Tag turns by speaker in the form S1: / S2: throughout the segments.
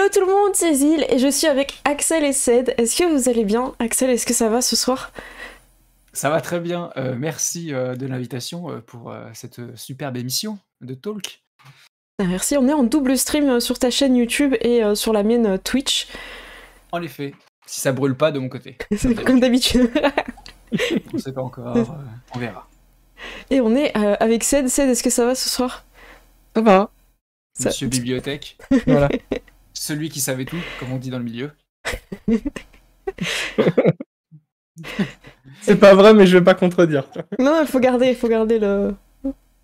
S1: Hello tout le monde, c'est Zil et je suis avec Axel et Ced. Est-ce que vous allez bien? Axel, est-ce que ça va ce soir?
S2: Ça va très bien. Merci de l'invitation pour cette superbe émission de Talk.
S1: Ah, merci, on est en double stream sur ta chaîne YouTube et sur la mienne Twitch.
S2: En effet, si ça brûle pas de mon côté.
S1: Comme d'habitude.
S2: On ne sait pas encore, on verra.
S1: Et on est avec Ced. Ced, est-ce que ça va ce soir?
S3: Ça va.
S2: Monsieur Bibliothèque,
S3: Voilà.
S2: celui qui savait tout, comme on dit dans le milieu.
S3: C'est pas vrai, mais je vais pas contredire.
S1: Non, il faut garder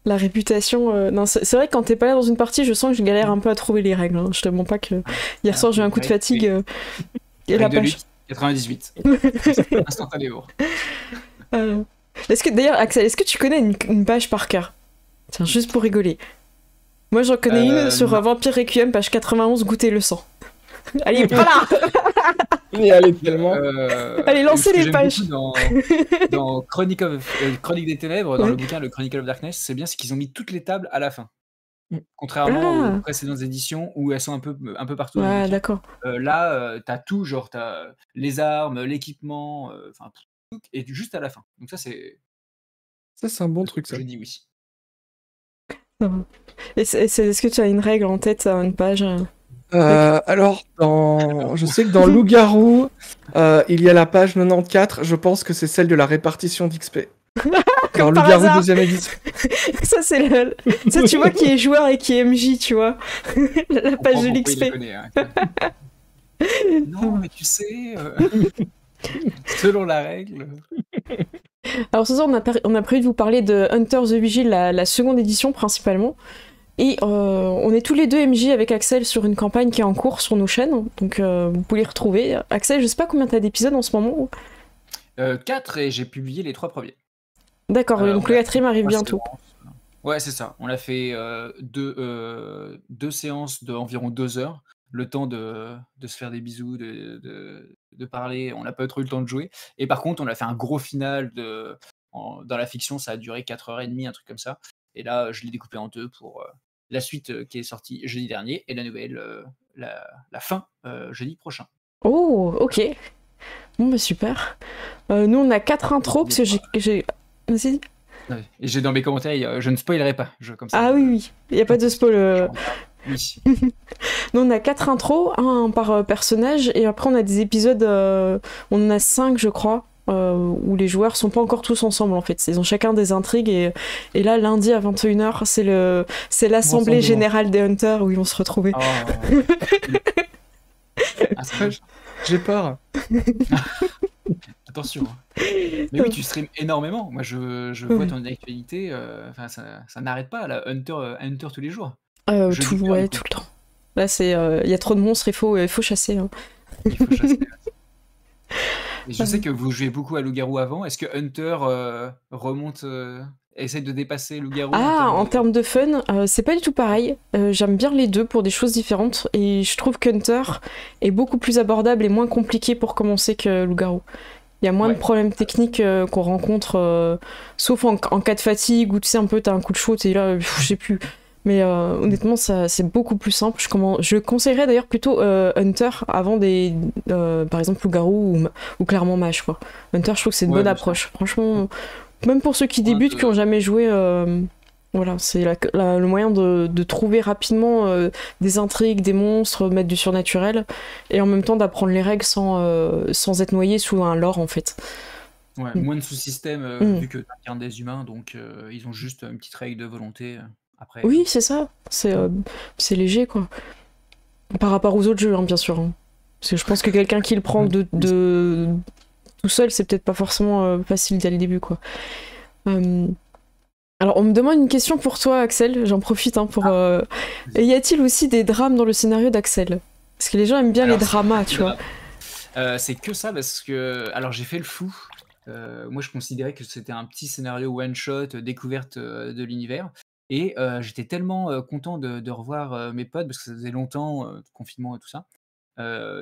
S1: la réputation. Non, c'est vrai que quand t'es pas là dans une partie, je sens que je galère un peu à trouver les règles. Hein. Je te mens pas que hier soir j'ai eu un coup de fatigue et la
S2: Règle de
S1: page.
S2: lutte, 98. Instantanément.
S1: D'ailleurs, Axel, est-ce que tu connais une page par cœur? Tiens, juste pour rigoler. Moi, j'en connais une sur
S2: non.
S1: Vampire Requiem, page 91, goûter le sang. Allez, voilà.
S3: Mais elle est tellement.
S1: Allez, lancez
S2: Ce que
S1: les
S2: j'aime
S1: pages.
S2: beaucoup dans Chronique des Ténèbres, dans
S1: Ouais.
S2: le bouquin Le Chronicle of Darkness, c'est bien, c'est qu'ils ont mis toutes les tables à la fin. Contrairement aux précédentes éditions où elles sont un peu partout dans le
S1: Ouais,
S2: bouquin.
S1: d'accord.
S2: Là, t'as tout, genre t'as les armes, l'équipement, enfin tout, et juste à la fin. Donc ça, c'est
S3: Ça, c'est un bon truc, ça.
S2: je dis oui.
S1: Est-ce que tu as une règle en tête, une page
S3: Alors, je sais que dans Loup-Garou, il y a la page 94. Je pense que c'est celle de la répartition d'XP. Dans
S1: Comme par
S3: Loup-Garou
S1: hasard.
S3: deuxième édition.
S1: Ça, c'est le... Ça, tu vois qui est joueur et qui est MJ, tu vois. La page de
S2: Il
S1: l'XP.
S2: les connaît, hein. Non, mais tu sais, selon la règle.
S1: Alors ce soir, on a prévu de vous parler de Hunter the Vigil, la seconde édition principalement. Et on est tous les deux MJ avec Axel sur une campagne qui est en cours sur nos chaînes. Donc vous pouvez les retrouver. Axel, je sais pas combien t'as d'épisodes en ce moment.
S2: 4 et j'ai publié les 3 premiers.
S1: D'accord, donc le quatrième arrive bientôt.
S2: Ouais, c'est ça. On a fait deux séances d'environ 2 heures. Le temps de se faire des bisous, de parler. On n'a pas trop eu le temps de jouer. Et par contre, on a fait un gros final dans la fiction. Ça a duré 4h30, un truc comme ça. Et là, je l'ai découpé en deux pour la suite qui est sortie jeudi dernier et la nouvelle, la fin, jeudi prochain.
S1: Oh, ok. Bon, bah super. Nous, on a 4 intros parce que j'ai... Vas-y.
S2: Ouais. Et j'ai dans mes commentaires, je ne spoilerai pas. Comme ça,
S1: Ah oui. Il n'y a pas de spoil.
S2: Oui.
S1: Nous, on a 4 intros, un par personnage, et après on a des épisodes, on en a 5 je crois, où les joueurs sont pas encore tous ensemble en fait. Ils ont chacun des intrigues, et là lundi à 21h, c'est l'assemblée générale des Hunters où ils vont se retrouver.
S2: Oh.
S3: J'ai peur.
S2: Attention. Mais oui, tu streams énormément. Moi, je vois ton actualité, ça n'arrête pas, là. Hunter tous les jours.
S1: Tout le temps. Là, il y a trop de monstres, il faut chasser. Hein.
S2: Il faut chasser. Et je sais que vous jouez beaucoup à Loup-Garou avant. Est-ce que Hunter remonte, essaie de dépasser Loup-Garou
S1: en termes de fun, c'est pas du tout pareil. J'aime bien les deux pour des choses différentes, et je trouve qu'Hunter est beaucoup plus abordable et moins compliqué pour commencer que Loup-Garou. Il y a moins de problèmes techniques qu'on rencontre, sauf en cas de fatigue, ou tu sais, un peu, t'as un coup de chaud, t'es là, je sais plus. Mais honnêtement, c'est beaucoup plus simple. Je conseillerais d'ailleurs plutôt Hunter avant par exemple Loup-Garou ou clairement Mage, quoi. Hunter, je trouve que c'est une bonne approche. Franchement, même pour ceux qui débutent, qui n'ont jamais joué, voilà, c'est le moyen de trouver rapidement des intrigues, des monstres, mettre du surnaturel, et en même temps d'apprendre les règles sans être noyé sous un lore, en fait.
S2: Ouais, moins de sous-système, vu que tu incarnes des humains, donc ils ont juste une petite règle de volonté. Après,
S1: oui, c'est ça. C'est léger, quoi. Par rapport aux autres jeux, hein, bien sûr. Hein. Parce que je pense que quelqu'un qui le prend tout seul, c'est peut-être pas forcément facile dès le début, quoi. Alors, on me demande une question pour toi, Axel. J'en profite pour... Y a-t-il aussi des drames dans le scénario d'Axel? Parce que les gens aiment bien les dramas, tu vois.
S2: C'est que ça, parce que... Alors, j'ai fait le fou. Moi, je considérais que c'était un petit scénario one-shot, découverte de l'univers. Et j'étais tellement content de revoir mes potes, parce que ça faisait longtemps, confinement et tout ça.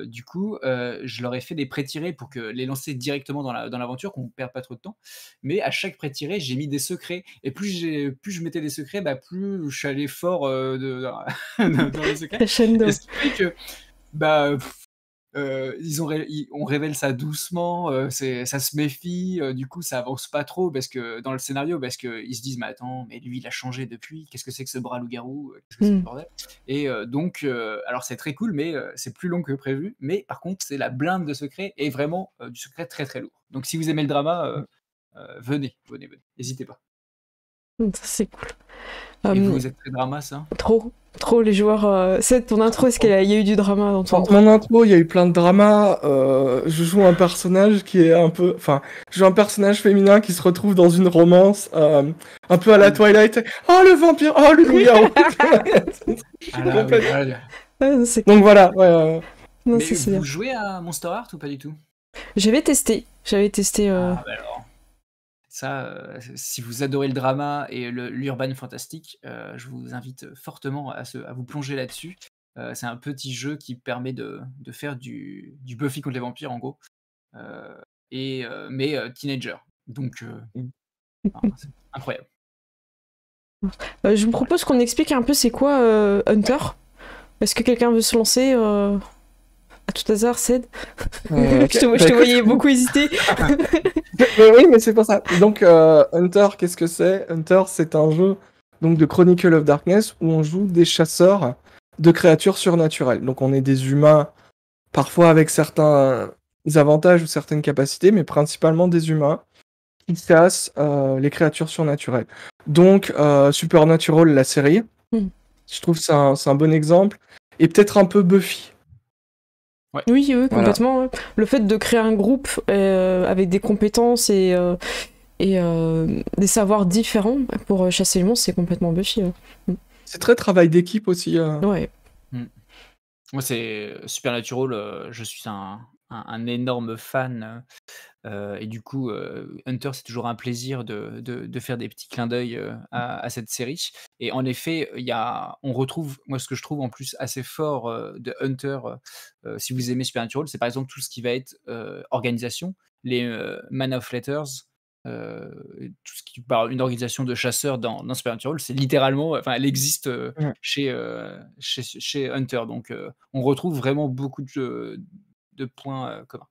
S2: Du coup, je leur ai fait des pré-tirés pour les lancer directement dans l'aventure, qu'on ne perde pas trop de temps. Mais à chaque pré-tiré, j'ai mis des secrets. Et plus je mettais des secrets, plus je suis allé fort dans les secrets.
S1: Crescendo.
S2: Et ce qui fait que Bah, on révèle ça doucement, ça se méfie, du coup ça avance pas trop parce que dans le scénario, parce qu'ils se disent: «Mais attends, mais lui il a changé depuis, qu'est-ce que c'est que ce bras loup-garou? Qu'est-ce que c'est que ce bordel?» Et donc alors c'est très cool, mais c'est plus long que prévu, mais par contre c'est la blinde de secret et vraiment, du secret très, très lourd. Donc si vous aimez le drama, venez, hésitez pas.
S1: Ça, c'est cool.
S2: Et vous êtes très drama, ça?
S1: Trop les joueurs. C'est ton intro, est-ce qu'il y a eu du drama dans ton
S3: Mon intro, il y a eu plein de drama. Je joue un personnage qui est un peu. Enfin, je joue un personnage féminin qui se retrouve dans une romance un peu à la Twilight. Oh, le vampire! Oh, le loup-garou! Donc voilà. Ouais,
S1: Non,
S2: mais
S1: c'est
S2: vous
S1: bien.
S2: jouez à Monster Heart ou pas du tout?
S1: J'avais testé.
S2: Ah, bah alors. Ça, si vous adorez le drama et l'urban fantastique, je vous invite fortement à vous plonger là-dessus. C'est un petit jeu qui permet de faire du Buffy contre les vampires, en gros, mais teenager. Donc, c'est incroyable.
S1: Je vous propose qu'on explique un peu c'est quoi Hunter. Est-ce que quelqu'un veut se lancer à tout hasard, Ced? Je te voyais beaucoup hésiter.
S3: Oui, mais c'est pas ça. Donc, Hunter, qu'est-ce que c'est? Hunter, c'est un jeu donc, de Chronicle of Darkness où on joue des chasseurs de créatures surnaturelles. Donc, on est des humains, parfois avec certains avantages ou certaines capacités, mais principalement des humains qui chassent les créatures surnaturelles. Donc, Supernatural, la série, je trouve que c'est un bon exemple. Et peut-être un peu Buffy.
S1: Ouais. Oui, complètement. Voilà. Le fait de créer un groupe avec des compétences et des savoirs différents pour chasser les monstres, c'est complètement Buffy.
S3: C'est très travail d'équipe aussi.
S1: Ouais.
S2: Moi, c'est Supernatural, je suis un énorme fan. Et du coup, Hunter, c'est toujours un plaisir de faire des petits clins d'œil à cette série. Et en effet, on retrouve, moi, ce que je trouve en plus assez fort de Hunter, si vous aimez Supernatural, c'est par exemple tout ce qui va être organisation, les Man of Letters, tout ce qui parle une organisation de chasseurs dans Supernatural, c'est littéralement, elle existe chez Hunter. Donc, on retrouve vraiment beaucoup de points communs.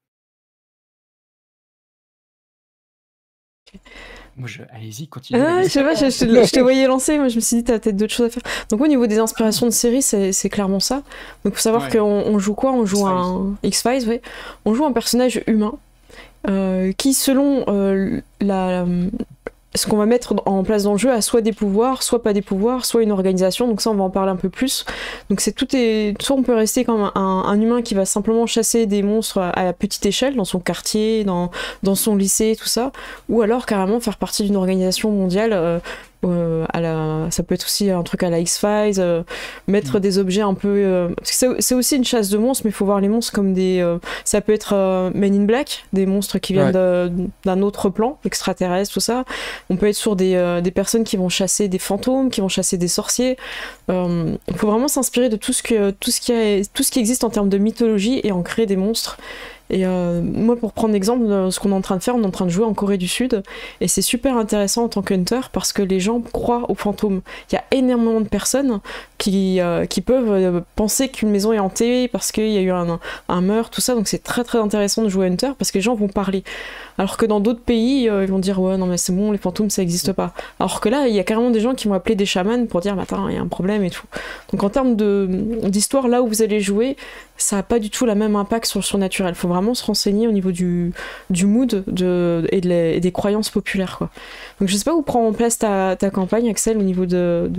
S2: Moi, allez-y, continuez.
S1: Je sais pas, je te voyais lancer, moi je me suis dit t'as peut-être d'autres choses à faire. Donc au niveau des inspirations de séries, c'est clairement ça. Donc faut savoir qu'on joue quoi? On joue un X-Files, ouais. On joue un personnage humain qui selon ce qu'on va mettre en place dans le jeu a soit des pouvoirs, soit pas des pouvoirs, soit une organisation. Donc ça, on va en parler un peu plus. Donc soit on peut rester comme un humain qui va simplement chasser des monstres à petite échelle, dans son quartier, dans son lycée, tout ça. Ou alors carrément faire partie d'une organisation mondiale. Ça peut être aussi un truc à la X-Files, mettre des objets un peu... parce que c'est aussi une chasse de monstres, mais il faut voir les monstres comme des... ça peut être Men in Black, des monstres qui viennent d'un autre plan, extraterrestre, tout ça. On peut être sur des personnes qui vont chasser des fantômes, qui vont chasser des sorciers. Il faut vraiment s'inspirer de tout ce qui existe en termes de mythologie et en créer des monstres. Et moi, pour prendre l'exemple de ce qu'on est en train de faire, on est en train de jouer en Corée du Sud et c'est super intéressant en tant qu'hunter parce que les gens croient aux fantômes. Il y a énormément de personnes qui peuvent penser qu'une maison est hantée parce qu'il y a eu un meurtre, tout ça. Donc c'est très très intéressant de jouer hunter parce que les gens vont parler. Alors que dans d'autres pays, ils vont dire ouais non mais c'est bon, les fantômes ça n'existe pas. Alors que là, il y a carrément des gens qui vont appeler des chamans pour dire attends, il y a un problème et tout. Donc en termes d'histoire, là où vous allez jouer, ça n'a pas du tout le même impact sur le surnaturel. Il faut vraiment se renseigner au niveau du mood et des croyances populaires, quoi. Donc je sais pas où prend en place ta campagne, Axel, au niveau de...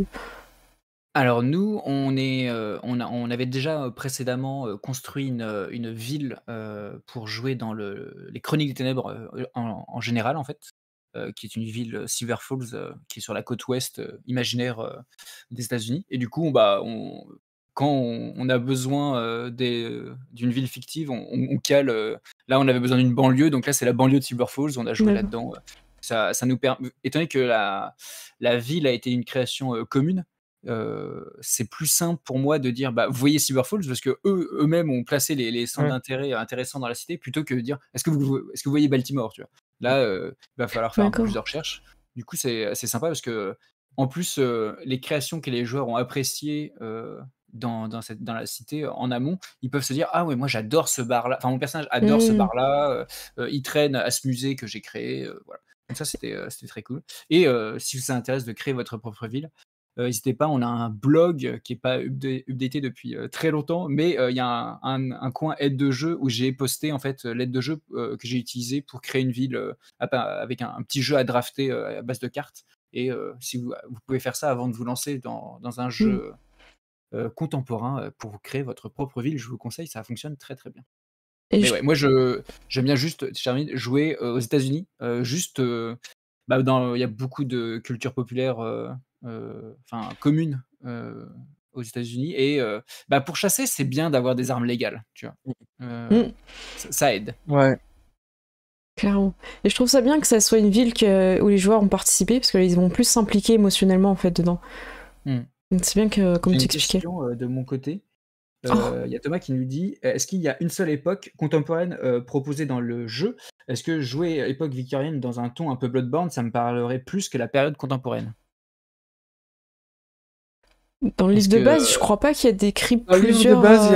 S2: Alors nous, on avait déjà précédemment construit une ville pour jouer dans les Chroniques des Ténèbres en général, en fait, qui est une ville, Silver Falls, qui est sur la côte ouest imaginaire des États-Unis. Et du coup, quand on a besoin d'une ville fictive, on cale. Là, on avait besoin d'une banlieue, donc là, c'est la banlieue de Silver Falls. On a joué là-dedans. Ça nous permet, étant donné que la ville a été une création commune, c'est plus simple pour moi de dire vous voyez Silver Falls parce que eux-mêmes ont placé les centres d'intérêt intéressants dans la cité plutôt que de dire est-ce que vous voyez Baltimore, tu vois. Là, il va falloir faire un peu plus de recherche. Du coup, c'est sympa parce que en plus les créations que les joueurs ont appréciées dans la cité en amont, ils peuvent se dire ah ouais moi j'adore ce bar là, enfin mon personnage adore ce bar là, il traîne à ce musée que j'ai créé, voilà. Donc ça c'était très cool. Et si ça intéresse de créer votre propre ville, n'hésitez pas, on a un blog qui est pas updaté depuis très longtemps, mais il y a un coin aide de jeu où j'ai posté en fait l'aide de jeu que j'ai utilisé pour créer une ville avec un petit jeu à drafter à base de cartes. Et si vous pouvez faire ça avant de vous lancer dans un jeu contemporain pour vous créer votre propre ville, je vous conseille, ça fonctionne très très bien.
S1: Et
S2: Mais ouais, moi j'aime bien juste, je termine, jouer aux États-Unis, juste il y a beaucoup de culture populaire, enfin commune aux États-Unis, et pour chasser, c'est bien d'avoir des armes légales, tu vois. Ça aide.
S3: Ouais.
S1: Clairement. Et je trouve ça bien que ça soit une ville où les joueurs ont participé, parce qu'ils vont plus s'impliquer émotionnellement en fait dedans. Donc c'est bien que, comme tu expliquais.
S2: J'ai une question de mon côté. Il y a Thomas qui nous dit est-ce qu'il y a une seule époque contemporaine proposée dans le jeu? Est-ce que jouer à époque victorienne dans un ton un peu Bloodborne, ça me parlerait plus que la période contemporaine?
S1: Dans le livre de base, je crois pas qu'il y a décrit
S3: Dans le livre
S1: plusieurs.
S3: de base,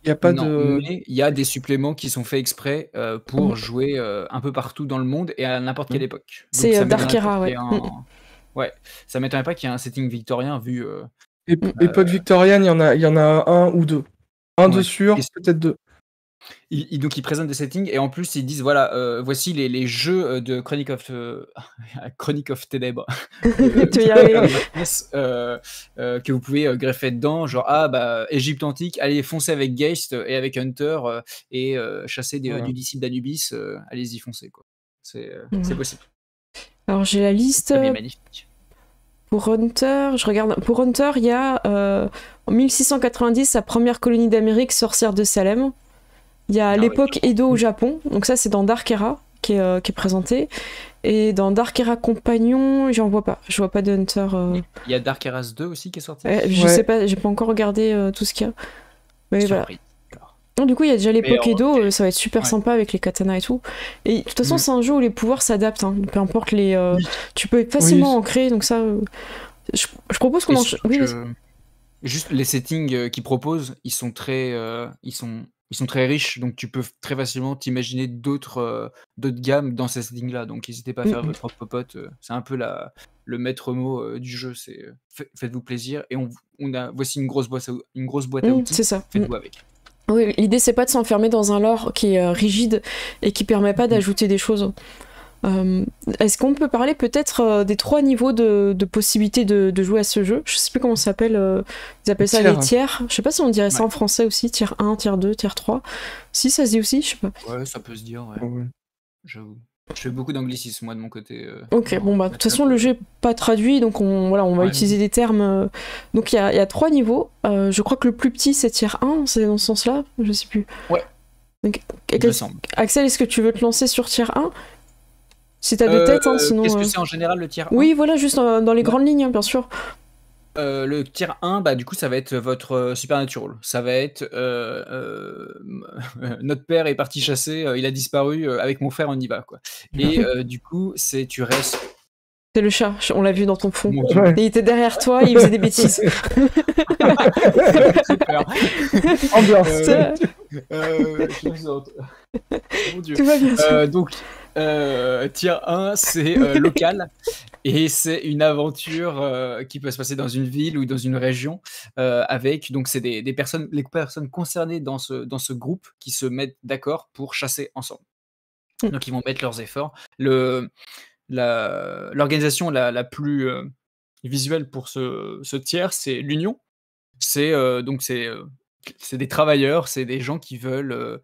S3: il y a pas
S2: Non,
S3: de.
S2: mais il y a des suppléments qui sont faits exprès pour jouer un peu partout dans le monde et à n'importe quelle époque. Donc,
S1: C'est
S2: ça
S1: Darkera,
S2: m'étonnerait
S1: ouais.
S2: pas qu'il y ait ouais, ça m'étonnerait pas qu'il y ait un setting victorien vu.
S3: Époque victorienne, il y en a un ou deux. Un de
S2: Ouais.
S3: sûr, peut-être deux.
S2: Donc ils présentent des settings et en plus ils disent voilà, voici les jeux de Chronic of Ténèbres
S1: Tu vas y arriver.
S2: que vous pouvez greffer dedans, genre Égypte antique, allez foncer avec Geist et avec Hunter et chasser du disciple d'Anubis, allez-y foncez quoi. C'est possible.
S1: Alors j'ai la liste.
S2: C'est magnifique.
S1: Pour Hunter, je regarde. Pour Hunter, il y a en 1690 sa première colonie d'Amérique, sorcière de Salem. Il y a l'époque Edo au Japon, donc ça c'est dans Darkera qui est présenté. Et dans Darkera Compagnon, je vois pas de Hunter.
S2: Il y a Darkeras 2 aussi qui est sorti.
S1: Je sais pas, j'ai pas encore regardé tout ce qu'il y a. Mais voilà. Donc, du coup, il y a déjà l'époque Edo, ça va être super sympa avec les katanas et tout. Et de toute façon, c'est un jeu où les pouvoirs s'adaptent, hein. Peu importe les. Tu peux facilement en créer, donc ça. Je propose qu'on en.
S2: Juste les settings qu'ils proposent, ils sont très riches, donc tu peux très facilement t'imaginer d'autres gammes dans ces settings-là. Donc n'hésitez pas à faire votre propre popote. C'est un peu le maître mot du jeu. C'est faites-vous plaisir et voici une grosse boîte à outils.
S1: C'est ça.
S2: Faites-vous avec.
S1: Oui, l'idée c'est pas de s'enfermer dans un lore qui est rigide et qui permet pas d'ajouter des choses. Est-ce qu'on peut parler peut-être des 3 niveaux de possibilités de jouer à ce jeu? Je sais plus comment ça s'appelle. Ils appellent ça les tiers. Je sais pas si on dirait ça en français aussi. Tiers 1, tiers 2, tiers 3. Si ça se dit aussi, je sais pas.
S2: Ouais, ça peut se dire, ouais. J'avoue. Je fais beaucoup d'anglicisme moi de mon côté.
S1: Ok, bon de toute façon le jeu est pas traduit, donc on va utiliser des termes. Donc il y a 3 niveaux. Je crois que le plus petit c'est tiers 1, c'est dans ce sens-là. Je sais plus.
S2: Ouais.
S1: Donc, Axel, est-ce que tu veux te lancer sur tiers 1? Si t'as de tête, sinon.
S2: Qu'est-ce que c'est en général le tiers 1?
S1: Oui, voilà, juste dans les grandes lignes, bien sûr.
S2: Le tiers 1, du coup, ça va être votre Supernatural. Ça va être notre père est parti chasser, il a disparu, avec mon frère, on y va, quoi. Et du coup, tu restes.
S1: C'est le chat, on l'a vu dans ton fond. Et il était derrière toi, il faisait des bêtises.
S2: Super.
S3: Ambiance.
S2: Mon Dieu.
S1: Tout va bien.
S2: Donc, tier 1, c'est local. Et c'est une aventure qui peut se passer dans une ville ou dans une région avec, donc c'est les personnes concernées dans ce groupe qui se mettent d'accord pour chasser ensemble. Donc ils vont mettre leurs efforts. L'organisation la plus visuelle pour ce tiers, c'est l'Union. C'est des travailleurs, c'est des gens qui veulent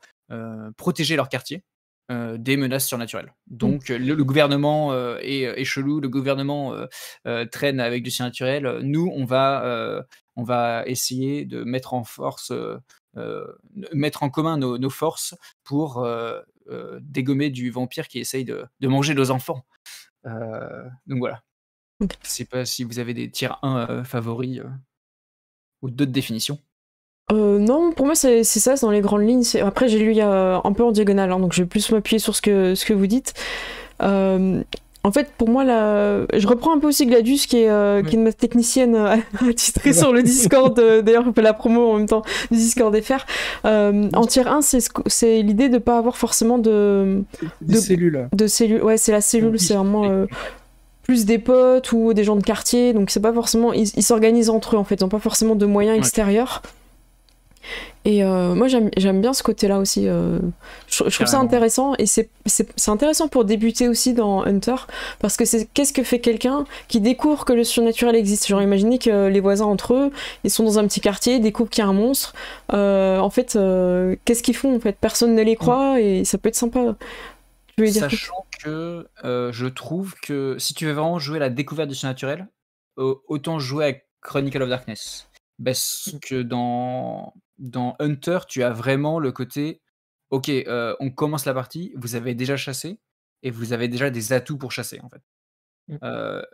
S2: protéger leur quartier des menaces surnaturelles. Donc le gouvernement est chelou, le gouvernement traîne avec du surnaturel. Nous, on va essayer de mettre en commun nos forces pour dégommer du vampire qui essaye de manger nos enfants. Donc voilà. Je sais pas si vous avez des tiers 1 favoris ou d'autres définitions.
S1: Non, pour moi c'est ça, c'est dans les grandes lignes. Après j'ai lu un peu en diagonale, hein, donc je vais plus m'appuyer sur ce que vous dites. En En fait, pour moi, je reprends un peu aussi Gladius, qui est une mathématicienne attitrée sur le Discord. D'ailleurs, on fait la promo en même temps du Discord FR. En tier 1, c'est l'idée de ne pas avoir forcément
S3: Des cellules.
S1: de cellules. Ouais, c'est la cellule, c'est vraiment plus des potes ou des gens de quartier. Donc, c'est pas forcément. Ils s'organisent entre eux, en fait. Ils n'ont pas forcément de moyens extérieurs. Et moi j'aime bien ce côté-là aussi. Je trouve ça intéressant, et c'est intéressant pour débuter aussi dans Hunter, parce que qu'est-ce que fait quelqu'un qui découvre que le surnaturel existe. Genre imaginez que les voisins entre eux, ils sont dans un petit quartier, découvrent qu'il y a un monstre. En fait, qu'est-ce qu'ils font en fait? Personne ne les croit, et ça peut être sympa.
S2: Sachant que je trouve que si tu veux vraiment jouer la découverte du surnaturel, autant jouer avec Chronicle of Darkness. Parce que dans Hunter, tu as vraiment le côté ok, on commence la partie, vous avez déjà chassé et vous avez déjà des atouts pour chasser en fait.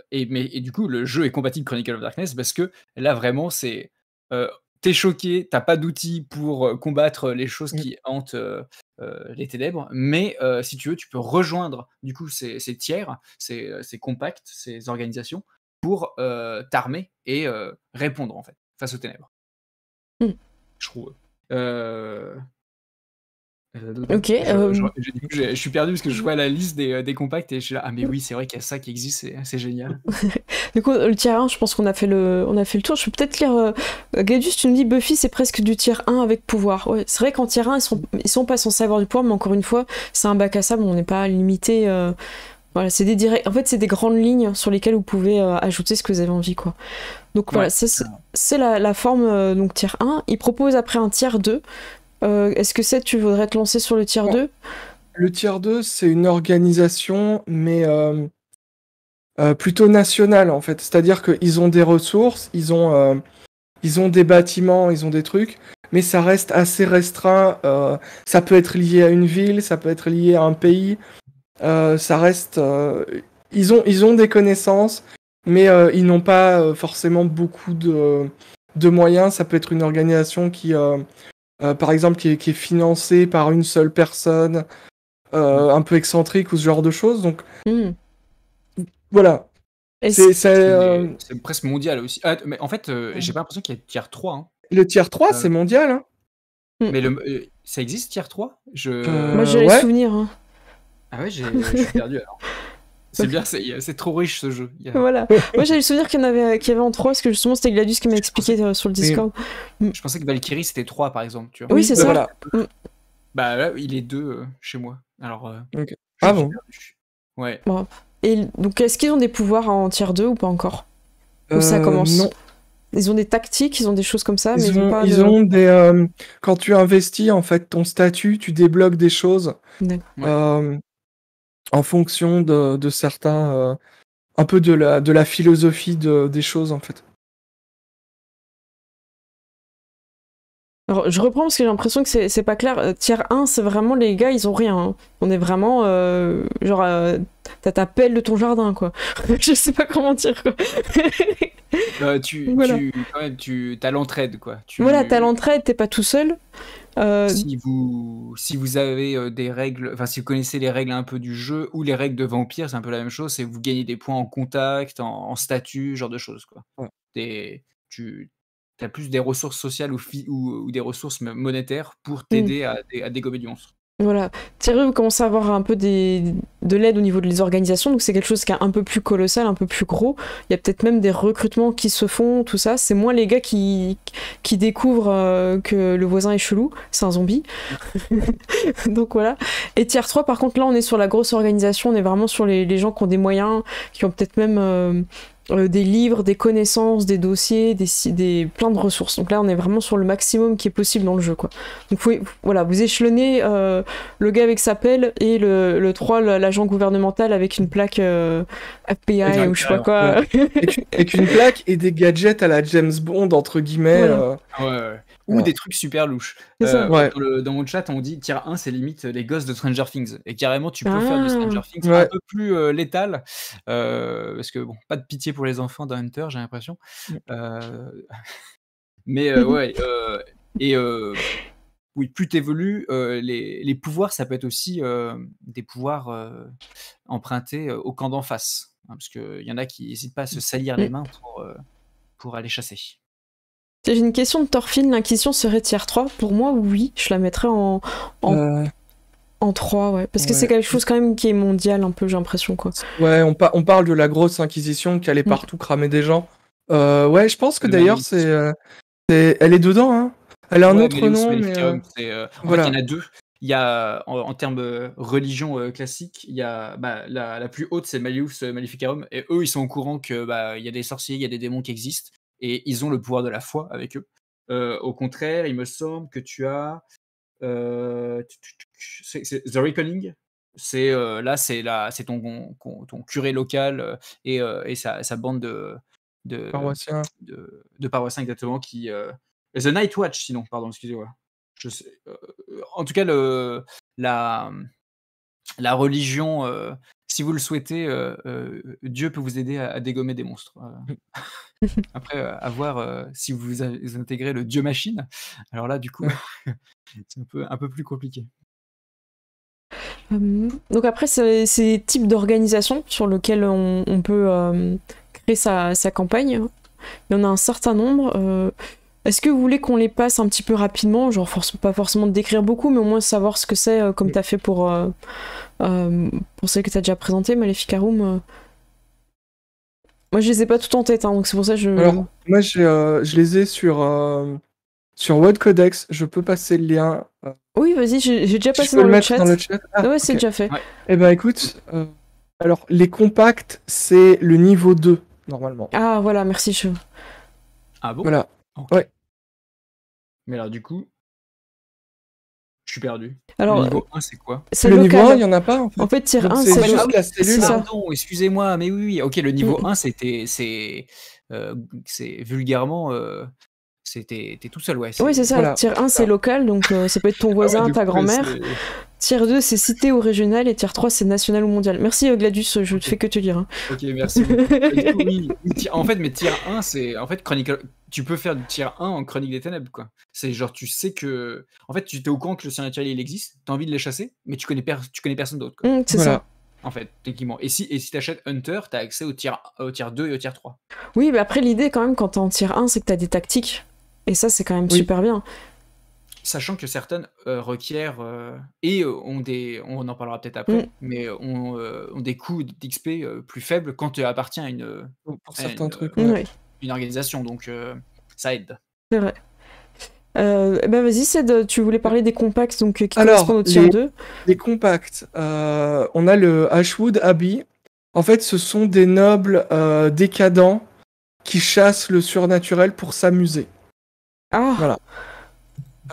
S2: Et du coup, le jeu est compatible Chronicle of Darkness parce que là vraiment c'est t'es choqué, t'as pas d'outils pour combattre les choses qui hantent les ténèbres, mais si tu veux, tu peux rejoindre du coup ces tiers, ces compacts, ces organisations pour t'armer et répondre en fait face aux ténèbres. Je trouve.
S1: Ok.
S2: Je suis perdu parce que je vois la liste des compacts et je suis là, ah mais oui, c'est vrai qu'il y a ça qui existe, c'est génial.
S1: Du coup, le tier 1, je pense qu'on a fait le tour. Je peux peut-être lire. Gladius, tu me dis Buffy, c'est presque du tier 1 avec pouvoir. Ouais, c'est vrai qu'en tier 1, ils sont pas censés avoir du pouvoir, mais encore une fois, c'est un bac à sable, on n'est pas limité. Voilà, c'est en fait, c'est des grandes lignes sur lesquelles vous pouvez ajouter ce que vous avez envie, quoi. Donc voilà, c'est la forme donc tier 1. Il propose après un tier 2. Est-ce que tu voudrais te lancer sur le tier 2 ?
S3: Le tier 2, c'est une organisation, mais plutôt nationale, en fait. C'est-à-dire qu'ils ont des ressources, ils ont des bâtiments, ils ont des trucs, mais ça reste assez restreint. Ça peut être lié à une ville, ça peut être lié à un pays. Ça reste... ils ont des connaissances, mais ils n'ont pas forcément beaucoup de moyens. Ça peut être une organisation qui... par exemple, qui est financé par une seule personne, un peu excentrique ou ce genre de choses. Donc, voilà.
S2: C'est presque mondial aussi. Mais en fait, j'ai pas l'impression qu'il y a tier 3. Hein.
S3: Le tier 3, c'est mondial. Hein.
S2: Mais ça existe, tier 3
S1: Moi, j'ai les souvenirs. Hein.
S2: Ah ouais, je suis perdu alors. C'est bien, c'est trop riche ce jeu.
S1: Voilà. Moi j'avais le souvenir qu'il y avait en 3, parce que justement c'était Gladius qui m'a expliqué sur le Discord.
S2: Je pensais que Valkyrie c'était 3 par exemple. Tu vois.
S1: Oui, c'est ça. Voilà.
S2: Bah là, il est 2 chez moi. Alors,
S3: okay. Ah bon.
S2: Ouais.
S1: Bon. Et donc est-ce qu'ils ont des pouvoirs en tier 2 ou pas encore? Où ça commence?
S3: Non.
S1: Ils ont des tactiques, ils ont des choses comme ça, mais
S3: ils ont des... quand tu investis en fait ton statut, tu débloques des choses. En fonction de certains, un peu de la philosophie des choses en fait.
S1: Alors, je reprends parce que j'ai l'impression que c'est pas clair. Tier 1, c'est vraiment les gars, ils ont rien. Hein. On est vraiment genre t'as ta pelle de ton jardin quoi. Je sais pas comment dire quoi.
S2: T'as l'entraide quoi.
S1: Voilà, t'as l'entraide, t'es pas tout seul.
S2: Si vous avez des règles, enfin si vous connaissez les règles un peu du jeu ou les règles de Vampire, c'est un peu la même chose, c'est que vous gagnez des points en contact, en statut, genre de choses quoi. Ouais. T'as plus des ressources sociales ou des ressources monétaires pour t'aider à dégommer du monstre.
S1: Voilà. Thierry, vous commencez à avoir un peu de l'aide au niveau des organisations, donc c'est quelque chose qui est un peu plus colossal, un peu plus gros. Il y a peut-être même des recrutements qui se font, tout ça. C'est moins les gars qui découvrent que le voisin est chelou, c'est un zombie. Donc voilà. Et tier 3, par contre, là, on est sur la grosse organisation, on est vraiment sur les gens qui ont des moyens, qui ont peut-être même... des livres, des connaissances, des dossiers, des plein de ressources. Donc là, on est vraiment sur le maximum qui est possible dans le jeu, quoi. Donc voilà, vous échelonnez le gars avec sa pelle et le 3, l'agent gouvernemental avec une plaque FBI ou je sais pas quoi.
S3: Avec une plaque et des gadgets à la James Bond, entre guillemets.
S2: Voilà. Ouais. Ou des trucs super louches. Dans mon chat, on dit tier 1, c'est limite les gosses de Stranger Things. Et carrément, tu peux faire du Stranger Things un peu plus létal. Parce que, bon, pas de pitié pour les enfants dans Hunter, j'ai l'impression. Mais ouais. oui, plus t'évolues, les pouvoirs, ça peut être aussi des pouvoirs empruntés au camp d'en face. Hein, parce qu'il y en a qui n'hésitent pas à se salir les
S1: Mm.
S2: mains pour aller chasser.
S1: J'ai une question de Thorfinn, l'Inquisition serait tier 3. Pour moi, oui, je la mettrais en, en 3, ouais. Parce que c'est
S3: Ouais.
S1: quelque chose quand même qui est mondial, un peu, j'ai l'impression, quoi.
S3: Ouais, on parle de la grosse Inquisition qui allait partout cramer des gens. Ouais, je pense que
S2: Le
S3: d'ailleurs,
S2: Maléfice.
S3: elle est dedans, hein. Elle a un
S2: Ouais,
S3: autre
S2: Meleus
S3: nom, mais
S2: Maleficarum, en fait,
S3: voilà.
S2: il y en a 2. Il y a en termes religion classique, il y a la plus haute, c'est Maleus Maleficarum, et eux, ils sont au courant que il y a des sorciers, il y a des démons qui existent, et ils ont le pouvoir de la foi avec eux. Au contraire, il me semble que tu as c'est The Reckoning. C'est ton curé local et sa bande de,
S3: Paroissien.
S2: de paroissiens exactement qui The Night Watch, sinon, pardon, excusez-moi. Je sais, en tout cas, la, la religion, si vous le souhaitez, Dieu peut vous aider à dégommer des monstres. Après, à voir si vous intégrez le Dieu machine. Alors là, du coup, c'est un peu plus compliqué.
S1: Donc après, c'est ces types d'organisations sur lesquelles on peut créer sa campagne. Il y en a un certain nombre. Est-ce que vous voulez qu'on les passe un petit peu rapidement, genre pas forcément de décrire beaucoup, mais au moins savoir ce que c'est, comme tu as fait pour celle que tu as déjà présentée, Maleficarum. Moi, je les ai pas toutes en tête, hein, donc c'est pour ça que je...
S3: Alors, moi, je les ai sur Word Codex. Je peux passer le lien.
S1: Oui, vas-y, j'ai déjà
S3: Je
S1: passé
S3: peux
S1: dans
S3: le
S1: le
S3: mettre
S1: chat.
S3: dans le chat. Ah,
S1: Ouais, c'est
S3: ok.
S1: déjà fait.
S2: Ouais.
S3: Eh ben, écoute, alors, les compacts, c'est le niveau 2, normalement.
S1: Ah, voilà, merci, je...
S2: Ah bon?
S3: Voilà.
S2: Ok.
S3: Ouais.
S2: Mais alors, du coup, je suis perdu.
S1: Alors,
S2: Le niveau 1, c'est quoi?
S1: c'est
S3: Le niveau
S1: local.
S3: 1, il n'y en a pas, en fait.
S1: En fait, tier
S3: Donc,
S1: 1,
S3: c'est
S1: c'est...
S3: juste
S2: Ah oui,
S3: la cellule.
S1: c'est ça.
S2: pardon, excusez-moi, mais oui, oui. Ok, le niveau 1, c'est vulgairement, t'es tout seul, ouais.
S1: Oui, c'est ça.
S3: Voilà,
S1: Tier 1,
S3: c'est
S1: c'est
S3: ça.
S1: local, donc ça peut être ton voisin,
S2: Ah ouais, du
S1: ta
S2: coup,
S1: grand-mère.
S2: c'est-
S1: Tier 2, c'est cité ou régional, et tier 3, c'est national ou mondial. Merci, Gladius, je ne fais que te lire. Hein.
S2: Ok, merci beaucoup. Du coup, oui, en fait, mais tier 1, c'est. En fait, tu peux faire du tier 1 en Chronique des Ténèbres, quoi. C'est genre, tu sais que. En fait, tu t'es au courant que le surnaturel, il existe, t'as envie de les chasser, mais tu connais personne d'autre, quoi.
S1: C'est
S3: Voilà.
S1: ça.
S2: En fait, techniquement. Et si t'achètes Hunter, t'as accès au tier 2 et au tier 3.
S1: Oui, mais après, l'idée, quand même, quand t'es en tier 1, c'est que t'as des tactiques. Et ça, c'est quand même
S3: Oui.
S1: super bien.
S2: Sachant que certaines requièrent on en parlera peut-être après, mais ont des coûts d'XP plus faibles quand tu appartiens à
S3: Pour certains trucs,
S1: Oui,
S3: ouais.
S2: une organisation, donc ça aide.
S1: c'est vrai. Ben vas-y, Ced, tu voulais parler des compacts donc, qui
S3: Alors,
S1: correspondent au tier 2.
S3: Les compacts, on a le Ashwood Abbey. En fait, ce sont des nobles décadents qui chassent le surnaturel pour s'amuser.
S1: Ah,
S3: Voilà.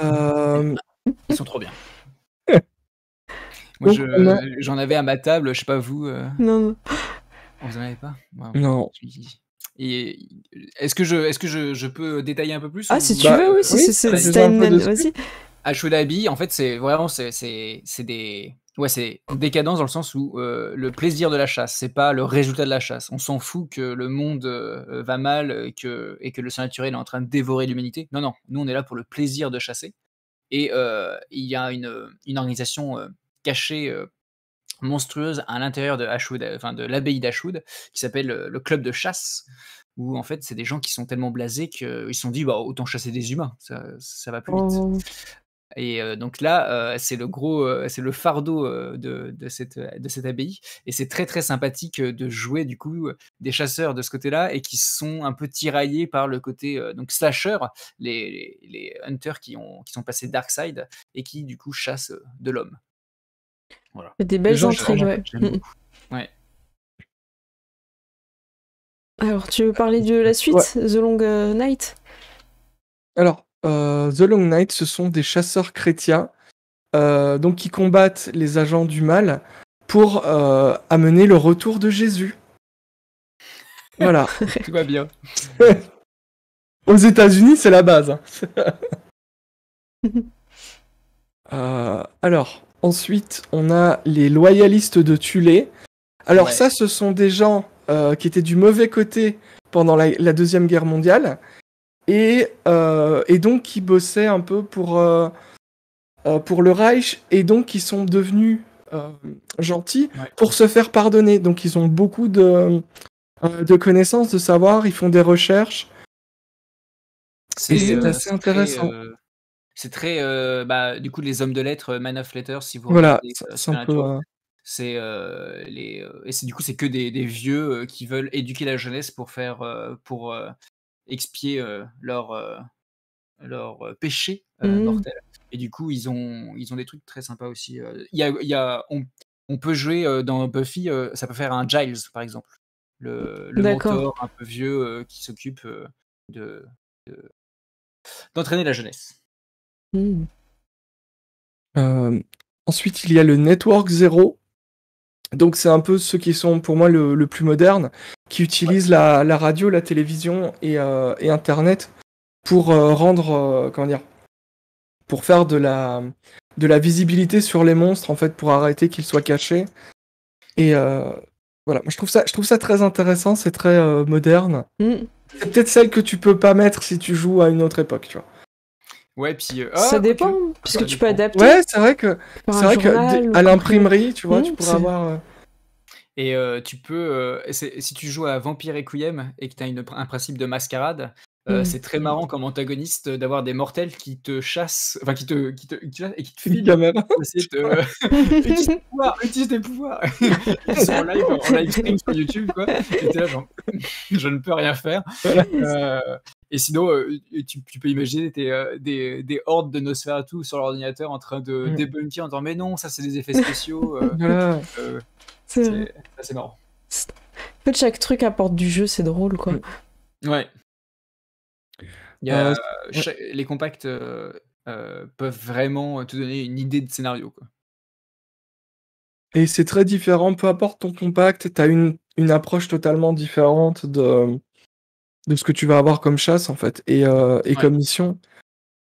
S2: Ils sont trop bien. Moi,
S3: Donc, on a-
S2: j'en avais à ma table, je sais pas vous.
S1: non, non.
S2: Vous en avez pas? Ouais.
S3: Non.
S2: Et est-ce que je peux détailler un peu plus
S1: Ah,
S2: ou-
S1: si tu
S3: Bah,
S1: veux, oui,
S3: oui,
S1: si
S3: vas-y,
S1: t'as
S3: un peu
S1: une...
S3: dessus.
S1: Vas-y.
S2: Ashwood Abbey, en fait, c'est vraiment c'est des c'est décadence dans le sens où le plaisir de la chasse, c'est pas le résultat de la chasse. On s'en fout que le monde va mal et que le surnaturel est en train de dévorer l'humanité. Non, non, nous on est là pour le plaisir de chasser. Et il y a une organisation cachée monstrueuse à l'intérieur de Ashwood, enfin de l'abbaye d'Ashwood, qui s'appelle le club de chasse, où en fait c'est des gens qui sont tellement blasés qu'ils se sont dit bah autant chasser des humains, ça va plus vite.
S1: Oh.
S2: Et donc là, c'est c'est le fardeau de cette abbaye, et c'est très très sympathique de jouer du coup des chasseurs de ce côté-là et qui sont un peu tiraillés par le côté donc slasher, les hunters qui sont passés dark side et qui du coup chassent de l'homme. Voilà.
S1: Des belles
S3: gens
S1: intrigues,
S3: changent,
S1: ouais.
S2: J'aime beaucoup. Ouais.
S1: Alors, tu veux parler de la suite,
S3: Ouais.
S1: The Long Night?
S3: Alors, The Long Night, ce sont des chasseurs chrétiens donc qui combattent les agents du mal pour amener le retour de Jésus. Voilà.
S2: Tout va bien.
S3: Aux États-Unis, c'est la base. Alors, ensuite, on a les loyalistes de Tulé. Alors
S2: Ouais.
S3: ça, ce sont des gens qui étaient du mauvais côté pendant la Deuxième Guerre mondiale et donc qui bossaient un peu pour pour le Reich et donc ils sont devenus gentils
S2: Ouais.
S3: pour se faire pardonner. Donc ils ont beaucoup de connaissances, de savoir, ils font des recherches. Et c'est assez intéressant.
S2: C'est très, du coup, les hommes de lettres, Man of Letters, si vous
S3: Voilà,
S2: regardez
S3: c'est un peu.
S2: Supernatural, c'est et c'est du coup, c'est que des vieux qui veulent éduquer la jeunesse pour faire, pour expier leur péché mortel. Et du coup, ils ont des trucs très sympas aussi. On peut jouer dans Buffy, ça peut faire un Giles, par exemple, le
S1: D'accord.
S2: mentor un peu vieux qui s'occupe de d'entraîner la jeunesse.
S1: Mm.
S3: Ensuite, il y a le Network Zero. Donc, c'est un peu ceux qui sont pour moi le plus moderne, qui utilisent la radio, la télévision et Internet pour rendre, comment dire, pour faire de la visibilité sur les monstres, en fait, pour arrêter qu'ils soient cachés. Et voilà, moi, je trouve ça très intéressant, c'est très moderne.
S1: Mm.
S3: C'est peut-être celle que tu peux pas mettre si tu joues à une autre époque, tu vois.
S2: Ouais, puis
S1: Ça dépend, puisque
S2: ça
S1: tu
S2: dépend.
S1: peux adapter
S3: Ouais, c'est vrai que
S1: par
S3: c'est
S1: un
S3: vrai que
S1: journal ou
S3: à
S1: comme
S3: l'imprimerie, tu vois, tu pourrais
S1: c'est-
S3: avoir.
S2: Et tu peux, si tu joues à Vampire Requiem et que tu as un principe de mascarade, c'est très marrant comme antagoniste d'avoir des mortels qui te chassent, enfin qui te chassent et qui te
S3: Une
S2: filment
S3: caméra.
S2: pour essayer de utilise tes pouvoirs. Ils sont en live stream sur YouTube, quoi. Et t'es là genre, je ne peux rien faire. Et sinon, tu peux imaginer des hordes de Nosferatu sur l'ordinateur en train de débunker en disant mais non, ça c'est des effets spéciaux.
S3: Voilà.
S1: C'est
S2: C'est marrant.
S1: En fait, chaque truc apporte du jeu, c'est drôle, quoi.
S2: Ouais. Il y a, les compacts peuvent vraiment te donner une idée de scénario, quoi.
S3: Et c'est très différent, peu importe ton compact, t'as une approche totalement différente de ce que tu vas avoir comme chasse, en fait, et comme mission.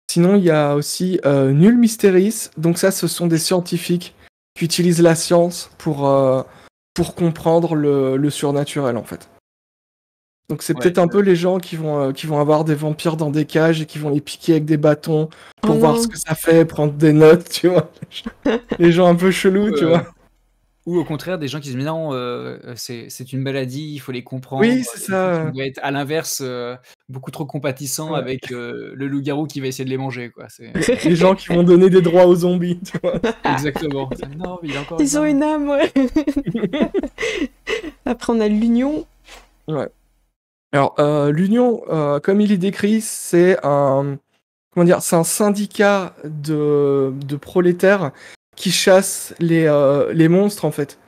S3: Sinon, il y a aussi Null Mysteries. Donc ça, ce sont des scientifiques qui utilisent la science pour comprendre le surnaturel, en fait. Donc c'est peut-être un peu les gens qui vont avoir des vampires dans des cages et qui vont les piquer avec des bâtons pour voir ce que ça fait, prendre des notes, tu vois. Les gens un peu chelous, tu vois.
S2: Ou au contraire, des gens qui se disent non, c'est une maladie, il faut les comprendre.
S3: Oui, c'est ça.
S2: On doit être à l'inverse, beaucoup trop compatissant avec le loup-garou qui va essayer de les manger, quoi.
S3: Les gens qui vont donner des droits aux zombies, tu vois.
S2: Exactement. Non, mais il a encore
S1: Ils ont une âme, ouais. Après, on a l'Union.
S3: Ouais. Alors, l'Union, comme il est décrit, c'est comment dire, c'est un syndicat de prolétaires qui chassent les monstres, en fait.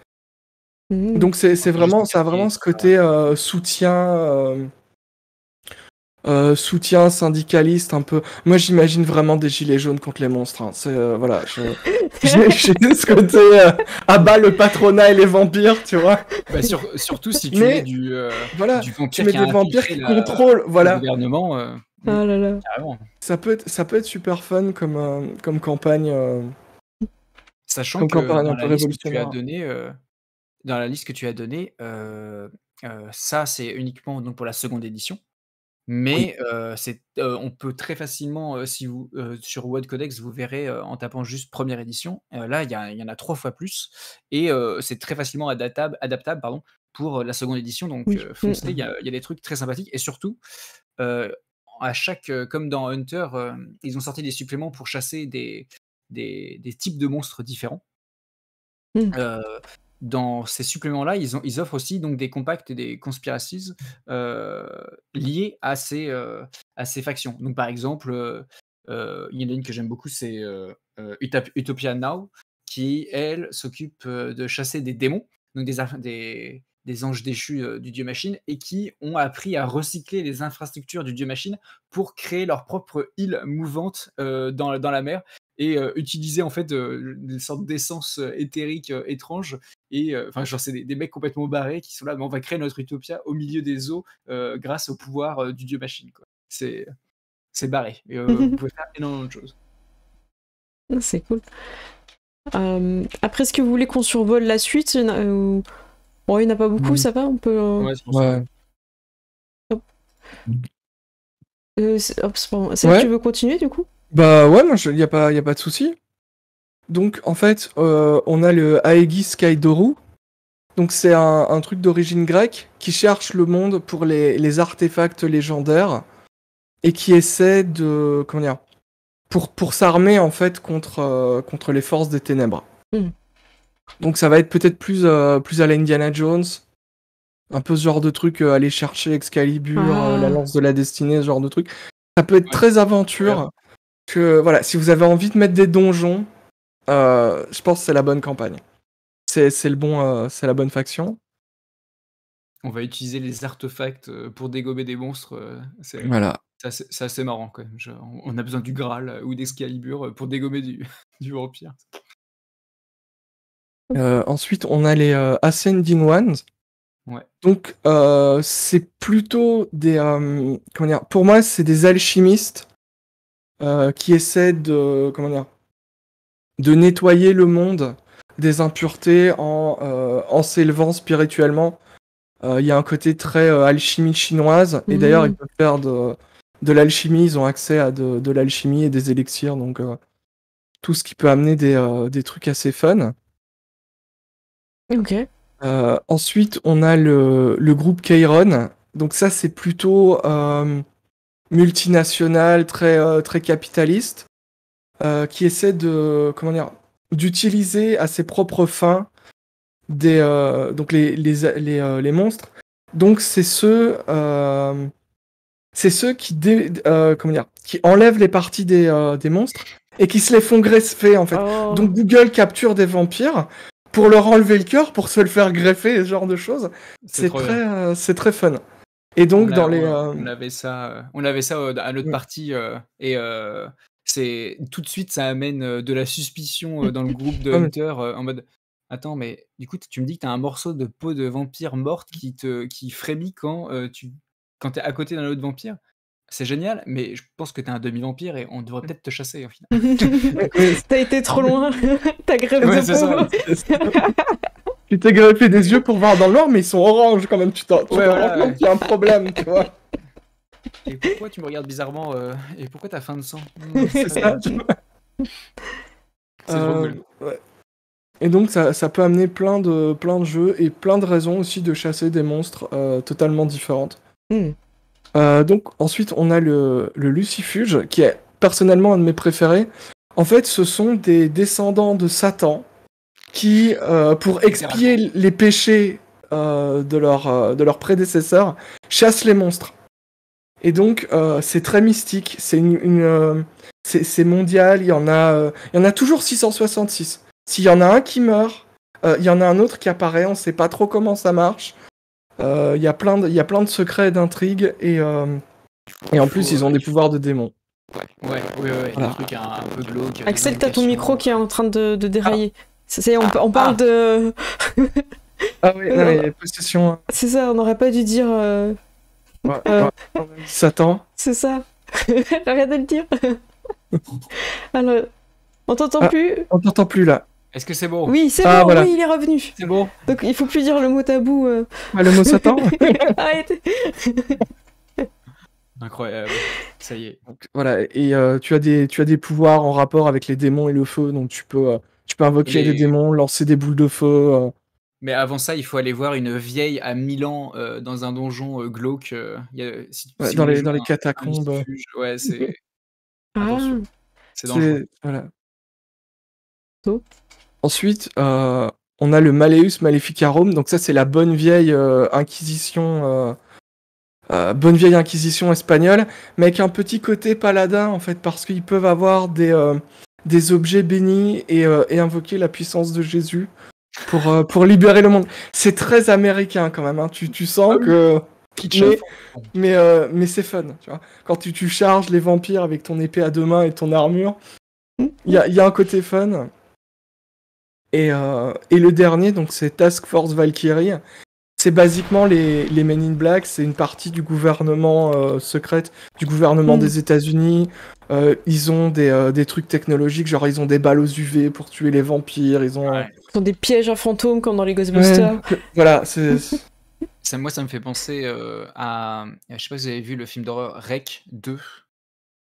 S3: Donc c'est vraiment, ça a vraiment ce côté soutien syndicaliste un peu. Moi, j'imagine vraiment des gilets jaunes contre les monstres. Hein. C'est voilà, j'ai ce côté abat le patronat et les vampires, tu vois.
S2: Bah, surtout si tu mets du vampire
S3: tu mets des vampires qui contrôlent,
S2: le gouvernement.
S1: Oh là là.
S2: Carrément.
S3: Ça peut être super fun comme campagne.
S2: Sachant que dans la liste que tu as donnée, ça c'est uniquement donc pour la seconde édition. Mais on peut très facilement, si vous sur WOD Codex, vous verrez en tapant juste première édition, là il y en a 3 fois plus et c'est très facilement adaptable pardon, pour la seconde édition. Donc foncez, il y a des trucs très sympathiques et surtout, à chaque comme dans Hunter, ils ont sorti des suppléments pour chasser des types de monstres différents. Dans ces suppléments-là, ils offrent aussi donc des compacts et des conspiracies liés à ces factions. Donc par exemple, il y en a une que j'aime beaucoup, c'est Utopia Now, qui elle s'occupe de chasser des démons, donc des anges déchus du dieu machine, et qui ont appris à recycler les infrastructures du dieu machine pour créer leur propre île mouvante dans la mer et utiliser en fait des sortes d'essence éthérique étranges. Et enfin, genre, c'est des mecs complètement barrés qui sont là, mais on va créer notre utopia au milieu des eaux grâce au pouvoir du dieu machine, quoi. C'est barré. Et vous pouvez faire énormément de choses.
S1: C'est cool. Après, est-ce que vous voulez qu'on survole la suite? Il n'y en a pas beaucoup, ça va? On peut.
S2: Ouais, c'est pour ça.
S1: C'est vrai que tu veux continuer du coup?
S3: Bah ouais, moi il y a pas de souci. Donc en fait, on a le Aegis Kaidoru. Donc c'est un truc d'origine grecque qui cherche le monde pour les artefacts légendaires et qui essaie de comment dire pour s'armer en fait contre les forces des ténèbres.
S1: Mm.
S3: Donc ça va être peut-être plus à la Indiana Jones, un peu ce genre de truc, aller chercher Excalibur, la lance de la destinée, ce genre de truc. Ça peut être très aventure. Que voilà, si vous avez envie de mettre des donjons, je pense que c'est la bonne campagne. C'est la bonne faction.
S2: On va utiliser les artefacts pour dégommer des monstres.
S3: Voilà.
S2: C'est assez marrant quand même. On a besoin du Graal ou d'Excalibur pour dégommer du vampire.
S3: Ensuite, on a les Ascending Ones.
S2: Ouais.
S3: Donc, c'est plutôt des... comment dire, pour moi, c'est des alchimistes qui essaient de nettoyer le monde des impuretés en s'élevant spirituellement. Il y a un côté très alchimie chinoise, et d'ailleurs, ils peuvent faire de l'alchimie, ils ont accès à de l'alchimie et des élixirs, donc tout ce qui peut amener des trucs assez fun.
S1: Ok.
S3: Ensuite, on a le groupe Kairon. Donc ça, c'est plutôt multinational, très capitaliste, qui essaie d'utiliser à ses propres fins donc les monstres. Donc c'est ceux qui enlèvent les parties des monstres et qui se les font greffer en fait.
S1: Oh.
S3: Donc Google capture des vampires pour leur enlever le cœur, pour se le faire greffer, ce genre de choses. C'est très fun. Et donc
S2: on avait ça à notre partie et c'est tout de suite ça amène de la suspicion dans le groupe de Hunter en mode attends, mais du coup tu me dis que t'as un morceau de peau de vampire morte qui frémit quand t'es à côté d'un autre vampire. C'est génial, mais je pense que t'es un demi-vampire et on devrait peut-être te chasser au final.
S1: T'as été trop loin. T'as greffé de peau.
S3: Tu t'es greffé des yeux pour voir dans le noir, mais ils sont orange quand même. Tu te rends compte qu'il y a un problème, tu vois.
S2: Et pourquoi tu me regardes bizarrement et pourquoi t'as faim de sang?
S3: C'est ça, tu vois.
S2: C'est trop cool.
S3: Ouais. Et donc ça peut amener plein de jeux et plein de raisons aussi de chasser des monstres totalement différentes. Donc ensuite on a le Lucifuge qui est personnellement un de mes préférés. En fait ce sont des descendants de Satan qui pour expier les péchés de leurs prédécesseurs chassent les monstres. Et donc c'est très mystique, c'est mondial, il y en a toujours 666. S'il y en a un qui meurt, il y en a un autre qui apparaît, on sait pas trop comment ça marche. Il y a plein de secrets et d'intrigues et en plus ils ont des pouvoirs de démons.
S2: Ouais. Voilà. Des trucs un peu glauques.
S1: Axel, t'as ton micro qui est en train de dérailler. On parle de...
S3: Ah oui, non, mais possession.
S1: C'est ça, on n'aurait pas dû dire...
S3: Satan.
S1: C'est ça. Rien de le dire. Alors, on t'entend plus?
S3: On t'entend plus là.
S2: Est-ce que c'est bon?
S1: Oui, c'est bon, voilà. Oui, il est revenu.
S2: C'est bon.
S1: Donc il faut plus dire le mot tabou.
S3: Le mot Satan.
S1: Arrêtez.
S2: Incroyable, ça y est.
S3: Donc, voilà, et tu as des pouvoirs en rapport avec les démons et le feu, donc tu peux invoquer des démons, lancer des boules de feu.
S2: Mais avant ça, il faut aller voir une vieille à 1000 ans dans un donjon glauque.
S3: Dans les catacombes.
S2: Ouais, c'est... Attention, c'est dangereux.
S3: Voilà. Ensuite, on a le Malleus Maleficarum, donc ça c'est la bonne vieille inquisition... bonne vieille inquisition espagnole, mais avec un petit côté paladin en fait, parce qu'ils peuvent avoir des objets bénis et invoquer la puissance de Jésus pour libérer le monde. C'est très américain quand même, hein. Tu sens que... Mais c'est fun, tu vois. Quand tu charges les vampires avec ton épée à deux mains et ton armure, il y a un côté fun. Et le dernier, donc c'est Task Force Valkyrie. C'est basiquement les Men in Black, c'est une partie du gouvernement secrète, du gouvernement des États-Unis. Ils ont des trucs technologiques, genre ils ont des balles aux UV pour tuer les vampires, ils ont
S1: des pièges à fantômes comme dans les Ghostbusters.
S3: Voilà,
S2: moi ça me fait penser à... Je sais pas si vous avez vu le film d'horreur Rec 2.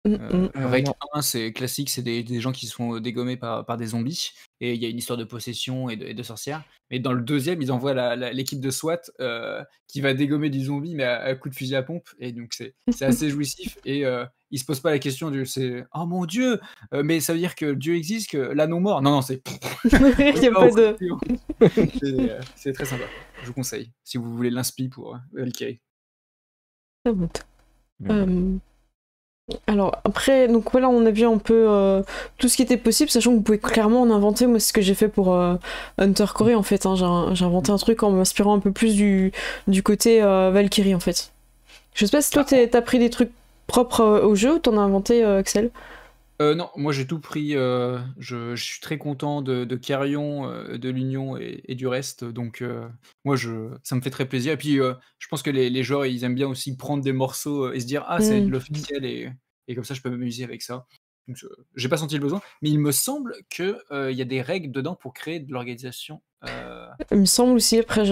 S2: Reg
S3: Non.
S2: 1, c'est classique, c'est des gens qui se font dégommer par des zombies et il y a une histoire de possession et de sorcières. Mais dans le deuxième, ils envoient l'équipe de SWAT qui va dégommer du zombie, mais à coup de fusil à pompe. Et donc, c'est assez jouissif. Et ils se posent pas la question oh mon Dieu, mais ça veut dire que Dieu existe, que la non-mort. Non, non, c'est.
S1: Il y a pas de.
S2: C'est très sympa. Je vous conseille, si vous voulez l'inspi pour Valkyrie.
S1: Ah bon. Alors après, donc voilà, on a vu un peu tout ce qui était possible, sachant que vous pouvez clairement en inventer. Moi, c'est ce que j'ai fait pour Hunter Corey en fait. Hein. J'ai inventé un truc en m'inspirant un peu plus du côté Valkyrie en fait. Je sais pas si toi t'as pris des trucs propres au jeu ou t'en as inventé, Axel.
S2: Non, moi j'ai tout pris. Je suis très content de Carrion, de l'Union et du reste. Donc, moi, ça me fait très plaisir. Et puis, je pense que les joueurs, ils aiment bien aussi prendre des morceaux et se dire ah, c'est de l'officiel et comme ça, je peux m'amuser avec ça. Donc, j'ai pas senti le besoin, mais il me semble qu'il y a des règles dedans pour créer de l'organisation.
S1: Il me semble aussi, après,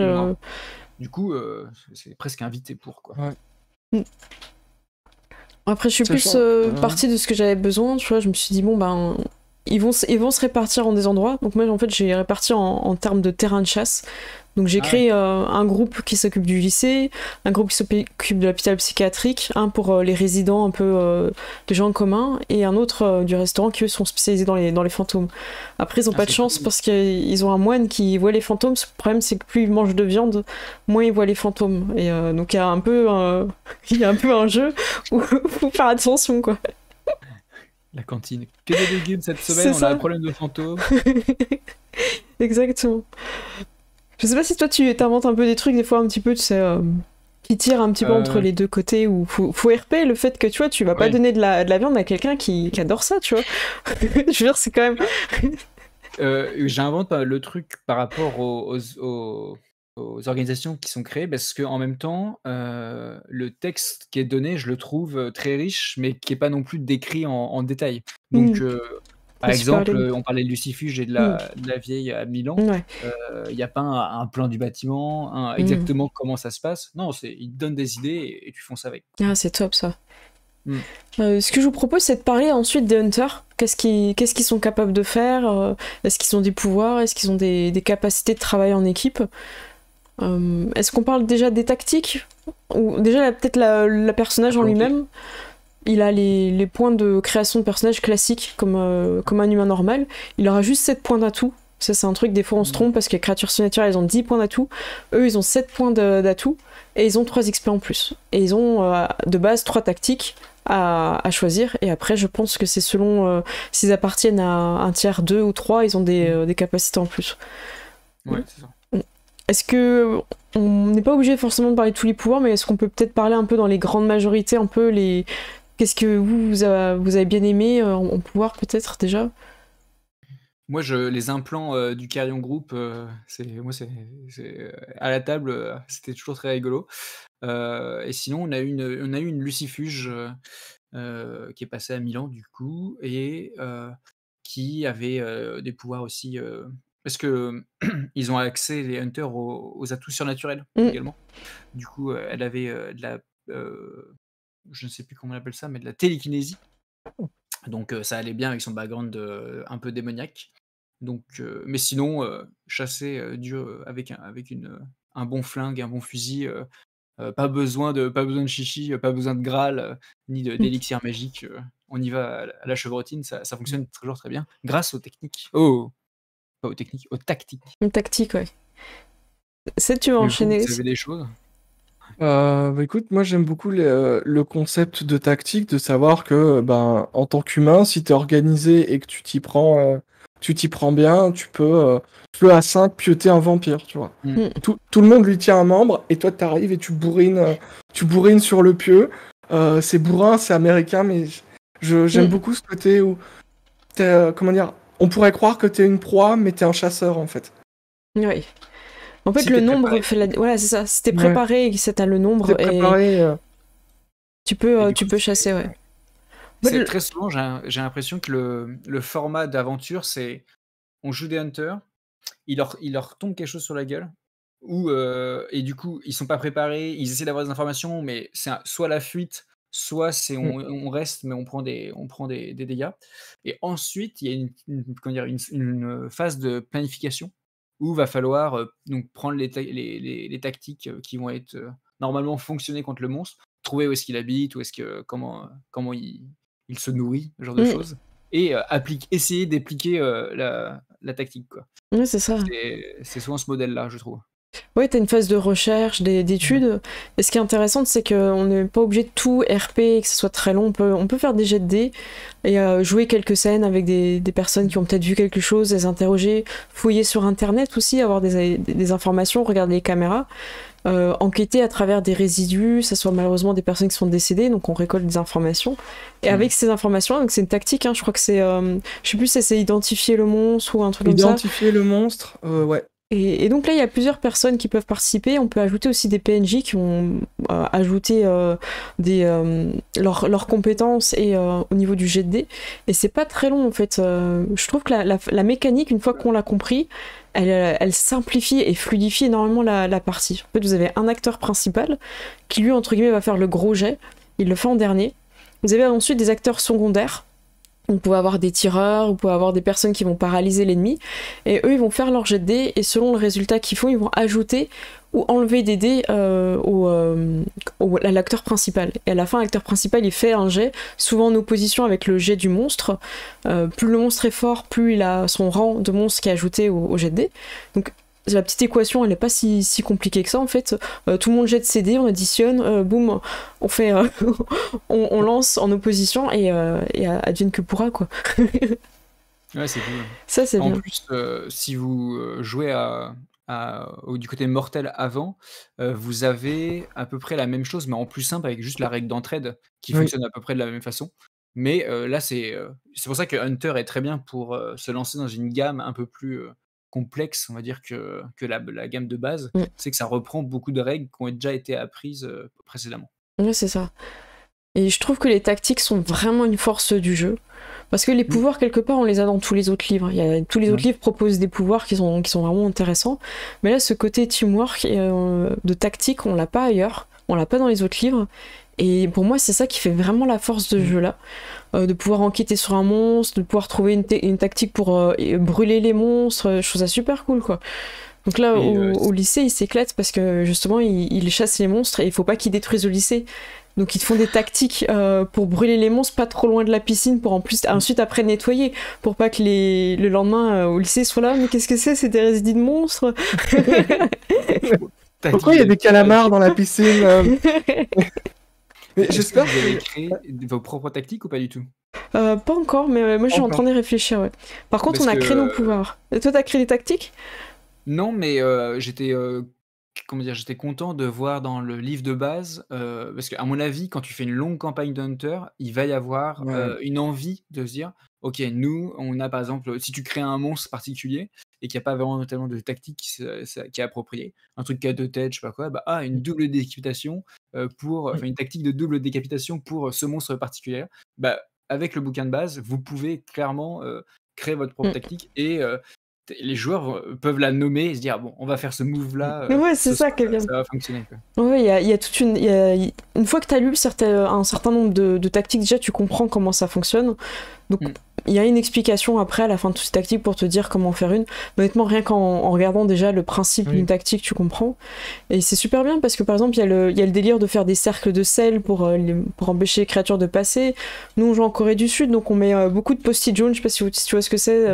S2: Du coup, c'est presque invité pour quoi.
S3: Ouais.
S1: Après, je suis plus partie de ce que j'avais besoin, tu vois. Je me suis dit, bon, ben, ils vont se répartir en des endroits. Donc, moi, en fait, j'ai réparti en termes de terrain de chasse. Donc, j'ai créé un groupe qui s'occupe du lycée, un groupe qui s'occupe de l'hôpital psychiatrique, un pour les résidents un peu de gens communs, et un autre du restaurant qui, eux, sont spécialisés dans les fantômes. Après, ils ont pas de chance parce qu'ils ont un moine qui voit les fantômes. Le problème, c'est que plus ils mangent de viande, moins ils voient les fantômes. Et donc, il y a un peu un jeu où faut faire attention, quoi.
S2: La cantine. Que des légumes cette semaine, on a un problème de fantômes.
S1: Exactement. Je sais pas si toi tu t'inventes un peu des trucs des fois un petit peu, tu sais, qui tirent un petit peu entre les deux côtés, ou faut RP le fait que tu vois, tu vas pas donner de la viande à quelqu'un qui adore ça, tu vois. Je veux dire, c'est quand même.
S2: J'invente le truc par rapport aux organisations qui sont créées, parce qu'en même temps, le texte qui est donné, je le trouve très riche, mais qui n'est pas non plus décrit en détail. Donc, par exemple, on parlait de Lucifuge et de la vieille à Milan. Il n'y a pas un plan du bâtiment, exactement comment ça se passe. Non, ils te donnent des idées et tu fonces avec.
S1: Ah, c'est top ça. Ce que je vous propose, c'est de parler ensuite des Hunters. Qu'est-ce qu'ils sont capables de faire? Est-ce qu'ils ont des pouvoirs? Est-ce qu'ils ont des capacités de travail en équipe? Est-ce qu'on parle déjà des tactiques? Ou déjà peut-être la personnage en lui-même? Il a les points de création de personnage classiques comme un humain normal. Il aura juste 7 points d'atout. Ça, c'est un truc, des fois on se trompe parce que les créatures surnaturelles, elles ont 10 points d'atout. Eux, ils ont 7 points d'atout et ils ont 3 XP en plus. Et ils ont de base 3 tactiques à choisir. Et après, je pense que c'est selon s'ils appartiennent à un tiers 2 ou 3, ils ont des capacités en plus.
S2: Ouais, c'est ça.
S1: Est-ce que on n'est pas obligé forcément de parler de tous les pouvoirs, mais est-ce qu'on peut peut-être parler un peu dans les grandes majorités, un peu les... Qu'est-ce que vous avez bien aimé en pouvoir peut-être déjà?
S2: Moi, les implants du Carrion Group, à la table, c'était toujours très rigolo. Et sinon, on a eu une Lucifuge qui est passée à Milan du coup, et qui avait des pouvoirs aussi. Parce que ils ont accès, les Hunters, aux atouts surnaturels également. Du coup, elle avait de la. Je ne sais plus comment on appelle ça, mais de la télékinésie. Donc ça allait bien avec son background un peu démoniaque. Donc, mais sinon, chasser dur avec un bon flingue, un bon fusil, pas besoin de chichi, pas besoin de Graal, ni d'élixir magique. On y va à la chevrotine, ça fonctionne toujours très bien, grâce aux techniques. Pas aux techniques, aux tactiques.
S1: Une tactique, ouais. Tu vas enchaîner.
S2: Vous savez des choses?
S3: Écoute, moi j'aime beaucoup le concept de tactique, de savoir que en tant qu'humain, si t'es organisé et que tu t'y prends bien, tu peux à 5 pioter un vampire, tu vois. Tout le monde lui tient un membre et toi t'arrives et tu bourrines sur le pieu. C'est bourrin, c'est américain, mais j'aime beaucoup ce côté où comment dire, on pourrait croire que t'es une proie, mais t'es un chasseur en fait.
S1: Oui. En fait, si le nombre fait la... Voilà, c'est ça. Si t'es préparé et que t'as le nombre, tu peux chasser, ouais.
S2: Très souvent, j'ai l'impression que le format d'aventure, c'est on joue des hunters, il leur tombe quelque chose sur la gueule, et du coup, ils sont pas préparés, ils essaient d'avoir des informations, mais c'est soit la fuite, soit c'est
S3: Mm.
S2: on reste, mais on prend des dégâts. Et ensuite, il y a comment dire? Une phase de planification où va falloir, donc prendre les tactiques, qui vont être, normalement fonctionner contre le monstre, trouver où est-ce qu'il habite, où est-ce que comment il se nourrit, ce genre de
S1: Mm.
S2: choses et essayer d'appliquer, la tactique, quoi.
S1: Ouais, c'est ça.
S2: C'est souvent ce modèle-là, je trouve.
S1: Ouais, t'as une phase de recherche, d'études. Et ce qui est intéressant, c'est qu'on n'est pas obligé de tout RP, et que ce soit très long. On peut faire des jets de dés et jouer quelques scènes avec des personnes qui ont peut-être vu quelque chose, les interroger, fouiller sur Internet aussi, avoir des informations, regarder les caméras, enquêter à travers des résidus, ça soit malheureusement des personnes qui sont décédées, donc on récolte des informations. Et avec ces informations, donc c'est une tactique, hein, je crois que c'est, je sais plus si c'est identifier le monstre ou un truc comme ça.
S3: Identifier le monstre, ouais.
S1: Et donc là, il y a plusieurs personnes qui peuvent participer. On peut ajouter aussi des PNJ qui ont ajouté leurs compétences et au niveau du jet de dés. Et c'est pas très long en fait. Je trouve que la mécanique, une fois qu'on l'a compris, elle simplifie et fluidifie énormément la partie. En fait, vous avez un acteur principal qui lui, entre guillemets, va faire le gros jet. Il le fait en dernier. Vous avez ensuite des acteurs secondaires. Vous pouvez avoir des tireurs, vous pouvez avoir des personnes qui vont paralyser l'ennemi, et eux ils vont faire leur jet de dés, et selon le résultat qu'ils font, ils vont ajouter ou enlever des dés à l'acteur principal. Et à la fin, l'acteur principal il fait un jet, souvent en opposition avec le jet du monstre. Plus le monstre est fort, plus il a son rang de monstre qui est ajouté au jet de dés. Donc la petite équation, elle n'est pas si compliquée que ça en fait. Tout le monde jette ses dés, on additionne, boum, on fait, on lance en opposition et advienne que pourra quoi.
S2: Ouais, c'est cool.
S1: Ça c'est bien.
S2: En plus, si vous jouez du côté mortel avant, vous avez à peu près la même chose, mais en plus simple avec juste la règle d'entraide qui
S3: Oui.
S2: fonctionne à peu près de la même façon. Mais là, c'est pour ça que Hunter est très bien pour se lancer dans une gamme un peu plus complexe, on va dire, que la gamme de base.
S1: Mm.
S2: C'est que ça reprend beaucoup de règles qui ont déjà été apprises précédemment.
S1: Ouais, c'est ça. Et je trouve que les tactiques sont vraiment une force du jeu. Parce que les pouvoirs, quelque part, on les a dans tous les autres livres. Tous les autres livres proposent des pouvoirs qui sont vraiment intéressants. Mais là, ce côté teamwork de tactique, on l'a pas ailleurs. On l'a pas dans les autres livres. Et pour moi, c'est ça qui fait vraiment la force de ce jeu-là. De pouvoir enquêter sur un monstre, de pouvoir trouver une tactique pour brûler les monstres. Je trouve ça super cool, quoi. Donc là, au lycée, ils s'éclatent parce que justement, ils chassent les monstres et il faut pas qu'ils détruisent le lycée. Donc ils te font des tactiques pour brûler les monstres pas trop loin de la piscine pour ensuite après nettoyer pour pas que le lendemain au lycée soient là mais qu'est-ce que c'est des résidus de monstres.
S3: Pourquoi il y a des calamars dans la piscine Mais j'espère
S2: que vous avez créé vos propres tactiques ou pas du tout?
S1: Pas encore, mais moi je suis en train d'y réfléchir. Ouais. Par contre, on a créé nos pouvoirs. Et toi, t'as créé des tactiques?
S2: Non, mais j'étais content de voir dans le livre de base, parce qu'à mon avis, quand tu fais une longue campagne d'Hunter, il va y avoir une envie de se dire: «OK, nous, on a par exemple», si tu crées un monstre particulier et qu'il y a pas vraiment tellement de tactique qui est appropriée, un truc qui a 2 têtes, je sais pas quoi, une double décapitation, une tactique de double décapitation pour ce monstre particulier. Avec le bouquin de base, vous pouvez clairement, créer votre propre tactique et les joueurs peuvent la nommer et se dire: «Bon, on va faire ce move-là,
S1: Ouais, c'est ça qui est bien.
S2: ça va fonctionner, quoi».
S1: Ouais, il y a toute une fois que t'as lu un certain nombre de tactiques, déjà tu comprends comment ça fonctionne. Donc il y a une explication après à la fin de toutes ces tactiques pour te dire comment faire une. Mais honnêtement, rien qu'en regardant déjà le principe d'une tactique, tu comprends. Et c'est super bien parce que par exemple, il y a le délire de faire des cercles de sel pour empêcher les créatures de passer. Nous, on joue en Corée du Sud, donc on met beaucoup de post-it jaunes. Je sais pas si tu vois ce que c'est.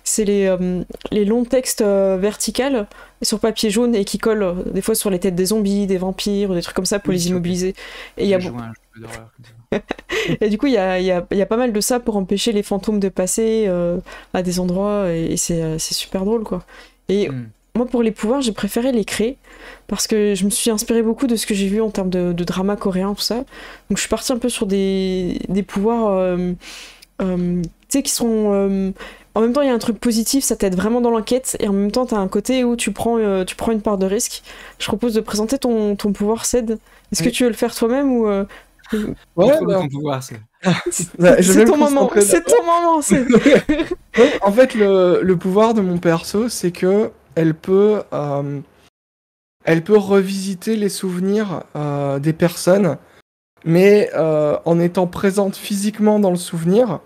S1: C'est les longs textes verticales sur papier jaune et qui collent des fois sur les têtes des zombies, des vampires, ou des trucs comme ça pour les immobiliser. Et il y a et du coup, il y a pas mal de ça pour empêcher les fantômes de passer à des endroits et c'est super drôle, quoi. Et moi, pour les pouvoirs, j'ai préféré les créer parce que je me suis inspirée beaucoup de ce que j'ai vu en termes de drama coréen, tout ça. Donc, je suis partie un peu sur des pouvoirs, tu sais, qui sont... en même temps, il y a un truc positif, ça t'aide vraiment dans l'enquête, et en même temps, t'as un côté où tu prends une part de risque. Je propose de présenter ton pouvoir, Ced. Est-ce que tu veux le faire toi-même ou...
S2: ton pouvoir, c'est
S1: ton moment, c'est ton moment.
S3: En fait, le pouvoir de mon perso, c'est que elle peut revisiter les souvenirs des personnes mais en étant présente physiquement dans le souvenir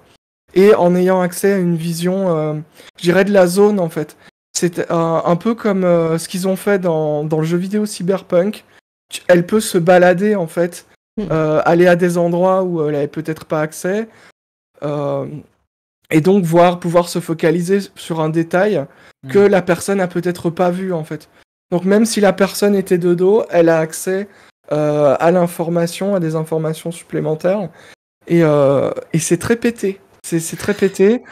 S3: et en ayant accès à une vision, je dirais, de la zone, en fait. C'est un peu comme ce qu'ils ont fait dans le jeu vidéo Cyberpunk. Elle peut se balader, en fait, aller à des endroits où elle n'avait peut-être pas accès, et donc pouvoir se focaliser sur un détail que la personne a peut-être pas vu, en fait. Donc même si la personne était de dos, elle a accès à l'information, à des informations supplémentaires, et c'est très pété. C'est très pété.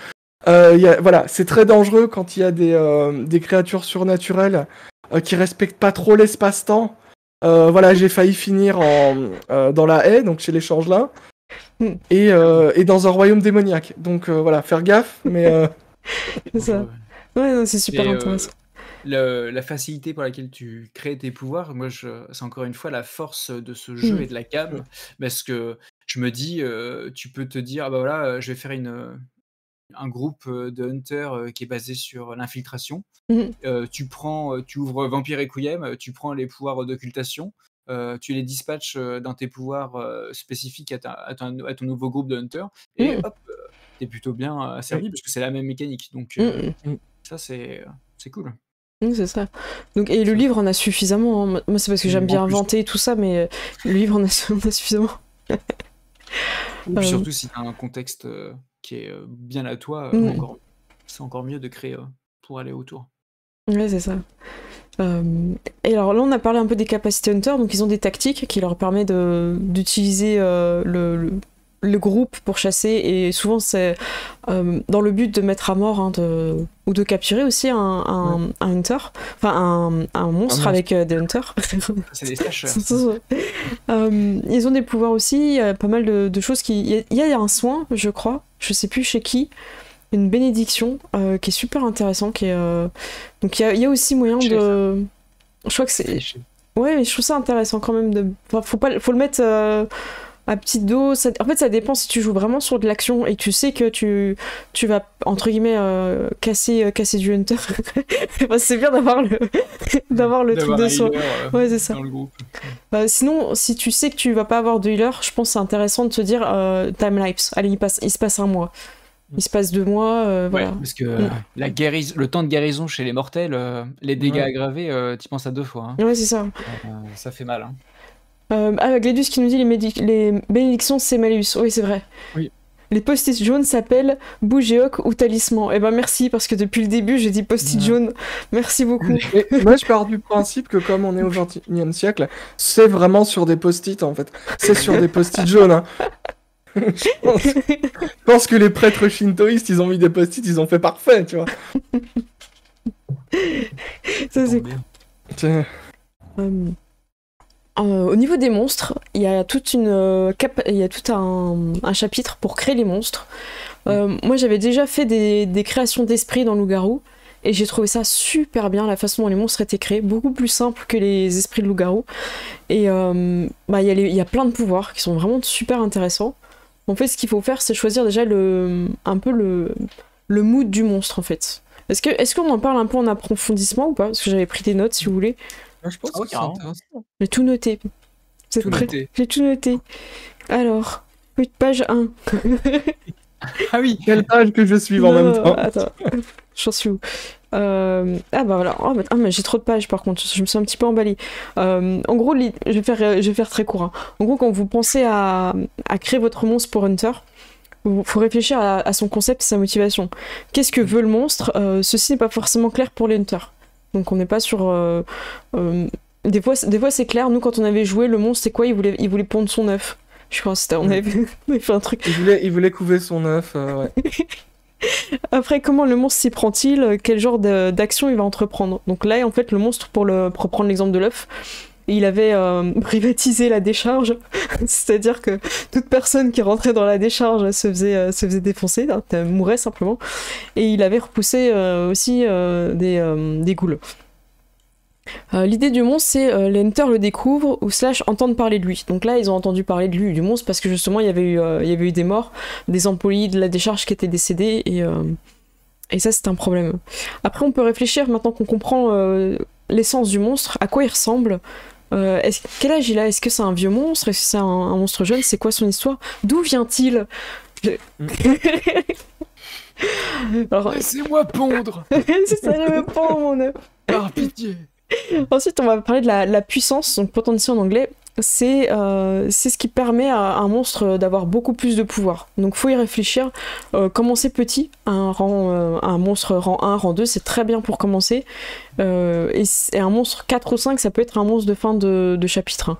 S3: Voilà, c'est très dangereux quand il y a des créatures surnaturelles qui respectent pas trop l'espace-temps. Voilà, j'ai failli finir dans la haie, donc chez les changelins, et dans un royaume démoniaque. Donc voilà, faire gaffe, mais...
S1: C'est ça. Ouais, non, c'est super intéressant.
S2: La facilité pour laquelle tu crées tes pouvoirs, moi, c'est encore une fois la force de ce jeu et de la gamme, parce que je me dis, tu peux te dire, ah bah voilà, je vais faire un groupe de hunters qui est basé sur l'infiltration. Tu ouvres Vampire Requiem, tu prends les pouvoirs d'occultation, tu les dispatches dans tes pouvoirs spécifiques à ton nouveau groupe de hunters, et hop, t'es plutôt bien servi, parce que c'est la même mécanique. Donc ça, c'est cool.
S1: C'est ça. Donc, et le livre en a suffisamment. Hein. Moi, c'est parce que j'aime bien inventer tout ça, mais le livre en a suffisamment.
S2: Et puis surtout, si tu as un contexte qui est bien à toi, c'est encore mieux de créer pour aller autour.
S1: Ouais, c'est ça. Et alors là, on a parlé un peu des capacités Hunter, donc ils ont des tactiques qui leur permettent d'utiliser le groupe pour chasser, et souvent c'est dans le but de mettre à mort ou de capturer aussi un hunter, enfin un monstre avec des hunters.
S2: C'est des slashers.
S1: Ils ont des pouvoirs aussi, il y a pas mal de choses il y a un soin, je crois, je sais plus chez qui, une bénédiction qui est super intéressant, donc il y a aussi moyen de... Je crois que c'est... Ouais, mais je trouve ça intéressant quand même. Faut le mettre à petite dose. En fait, ça dépend si tu joues vraiment sur de l'action et tu sais que tu vas, entre guillemets, casser du hunter. Enfin, c'est bien d'avoir le truc de soin. Ouais, c'est ça.
S2: Dans le groupe.
S1: Sinon, si tu sais que tu vas pas avoir de healer, je pense que c'est intéressant de te dire time lapse. Allez, il se passe 1 mois. Il se passe 2 mois, voilà.
S2: Ouais, parce que le temps de guérison chez les mortels, les dégâts aggravés, tu penses à 2 fois. Hein.
S1: Ouais, c'est ça.
S2: Ça fait mal. Hein.
S1: Glédus qui nous dit les bénédictions c'est Malleus. Oui, c'est vrai.
S2: Oui.
S1: Les post-it jaunes s'appellent Bougeoc ou Talisman. Eh ben merci, parce que depuis le début j'ai dit post-it jaune. Merci beaucoup.
S3: Moi je pars du principe que comme on est au XXIe siècle, c'est vraiment sur des post-it en fait. C'est sur des post-it jaunes. Hein. Je pense que les prêtres shintoïstes, ils ont mis des post-it, ils ont fait parfait, tu vois.
S1: Ça c'est cool. Au niveau des monstres, il y a tout un chapitre pour créer les monstres. Moi j'avais déjà fait des créations d'esprit dans Loup-Garou, et j'ai trouvé ça super bien, la façon dont les monstres étaient créés, beaucoup plus simple que les esprits de Loup-Garou. Et il y a plein de pouvoirs qui sont vraiment super intéressants. En fait, ce qu'il faut faire, c'est choisir déjà un peu le mood du monstre, en fait. Est-ce qu'on en parle un peu en approfondissement ou pas? Parce que j'avais pris des notes, si vous voulez.
S3: Je pense que c'est intéressant.
S1: J'ai tout noté. J'ai tout noté. Alors, page 1.
S2: Ah oui.
S3: Quelle page que je suis en même temps?
S1: Attends, j'en suis où? Ah bah voilà. Mais j'ai trop de pages par contre, je me suis un petit peu emballée. En gros, je vais faire très court. Hein. En gros, quand vous pensez à créer votre monstre pour Hunter, il faut réfléchir à son concept et sa motivation. Qu'est-ce que veut le monstre? Ceci n'est pas forcément clair pour les Hunters. Donc on n'est pas sur... Des fois c'est clair, nous quand on avait joué, le monstre c'est quoi? Il voulait pondre son œuf. Je crois que on avait fait un truc.
S3: Il voulait couver son œuf, ouais.
S1: Après, comment le monstre s'y prend-il? Quel genre d'action il va entreprendre? Donc là, en fait, le monstre, pour prendre l'exemple de l'œuf, il avait privatisé la décharge, c'est-à-dire que toute personne qui rentrait dans la décharge se faisait défoncer, hein, mourait simplement, et il avait repoussé aussi des ghouls. L'idée du monstre, c'est les hunters le découvrent ou / entendent parler de lui. Donc là, ils ont entendu parler de lui, du monstre, parce que justement, il y avait eu des morts, des employés de la décharge qui étaient décédés, et ça, c'est un problème. Après, on peut réfléchir, maintenant qu'on comprend l'essence du monstre, à quoi il ressemble. Quel âge il a? Est-ce que c'est un vieux monstre? Est-ce que c'est un monstre jeune? C'est quoi son histoire? D'où vient-il? Alors,
S2: Laissez-moi pondre.
S1: c'est ça, je veux pas mon œuf.
S2: Par pitié.
S1: Ensuite, on va parler de la puissance, donc potency en anglais. C'est ce qui permet à un monstre d'avoir beaucoup plus de pouvoir. Donc faut y réfléchir. Commencer petit, un monstre rang 1, rang 2, c'est très bien pour commencer. Et un monstre 4 ou 5, ça peut être un monstre de fin de chapitre.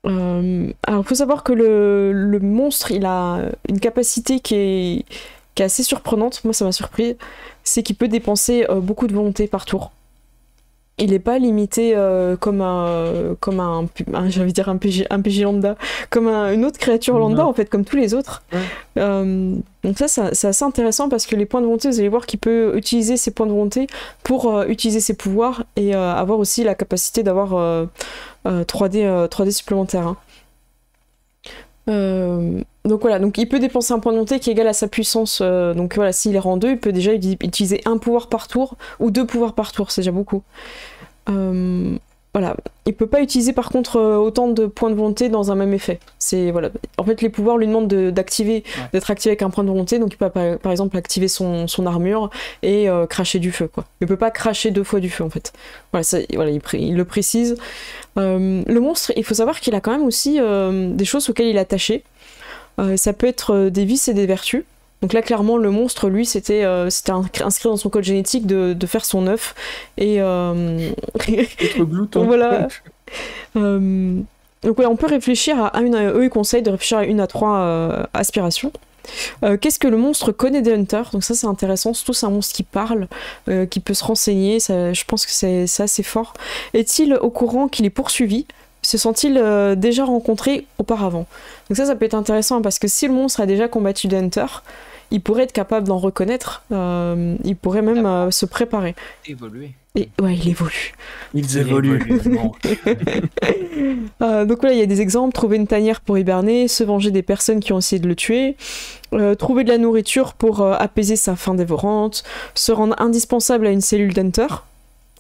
S1: Alors il faut savoir que le monstre, il a une capacité qui est assez surprenante. Moi ça m'a surpris. C'est qu'il peut dépenser beaucoup de volonté par tour. Il n'est pas limité comme j'allais dire un PJ lambda, comme une autre créature lambda en fait, comme tous les autres. Donc ça c'est assez intéressant parce que les points de volonté, vous allez voir qu'il peut utiliser ses points de volonté pour utiliser ses pouvoirs et avoir aussi la capacité d'avoir 3D supplémentaire. Donc voilà, donc il peut dépenser un point de volonté qui est égal à sa puissance. Donc voilà, s'il est rang 2, il peut déjà utiliser un pouvoir par tour ou 2 pouvoirs par tour, c'est déjà beaucoup. Voilà, il peut pas utiliser par contre autant de points de volonté dans un même effet. C'est voilà, en fait les pouvoirs lui demandent d'être activé avec un point de volonté, donc il peut par exemple activer son armure et cracher du feu quoi. Il peut pas cracher 2 fois du feu en fait. Voilà, il le précise. Le monstre, il faut savoir qu'il a quand même aussi des choses auxquelles il est attaché. Ça peut être des vices et des vertus. Donc là, clairement, le monstre, lui, c'était inscrit dans son code génétique de faire son œuf. Et
S3: être glouton.
S1: Voilà. Donc voilà, on peut réfléchir eux, ils conseillent de réfléchir à 1 à 3 aspirations. Qu'est-ce que le monstre connaît des hunters? Donc ça c'est intéressant, surtout c'est un monstre qui parle, qui peut se renseigner, je pense que c'est assez fort. Est-il au courant qu'il est poursuivi? Se sent-il déjà rencontré auparavant? Donc ça peut être intéressant parce que si le monstre a déjà combattu des hunters, il pourrait être capable d'en reconnaître, il pourrait même se préparer.
S2: Évoluer.
S1: Et ouais, il évolue.
S3: Ils évoluent.
S1: Donc voilà, il y a des exemples. Trouver une tanière pour hiberner, se venger des personnes qui ont essayé de le tuer, trouver de la nourriture pour apaiser sa faim dévorante, se rendre indispensable à une cellule d'hunter.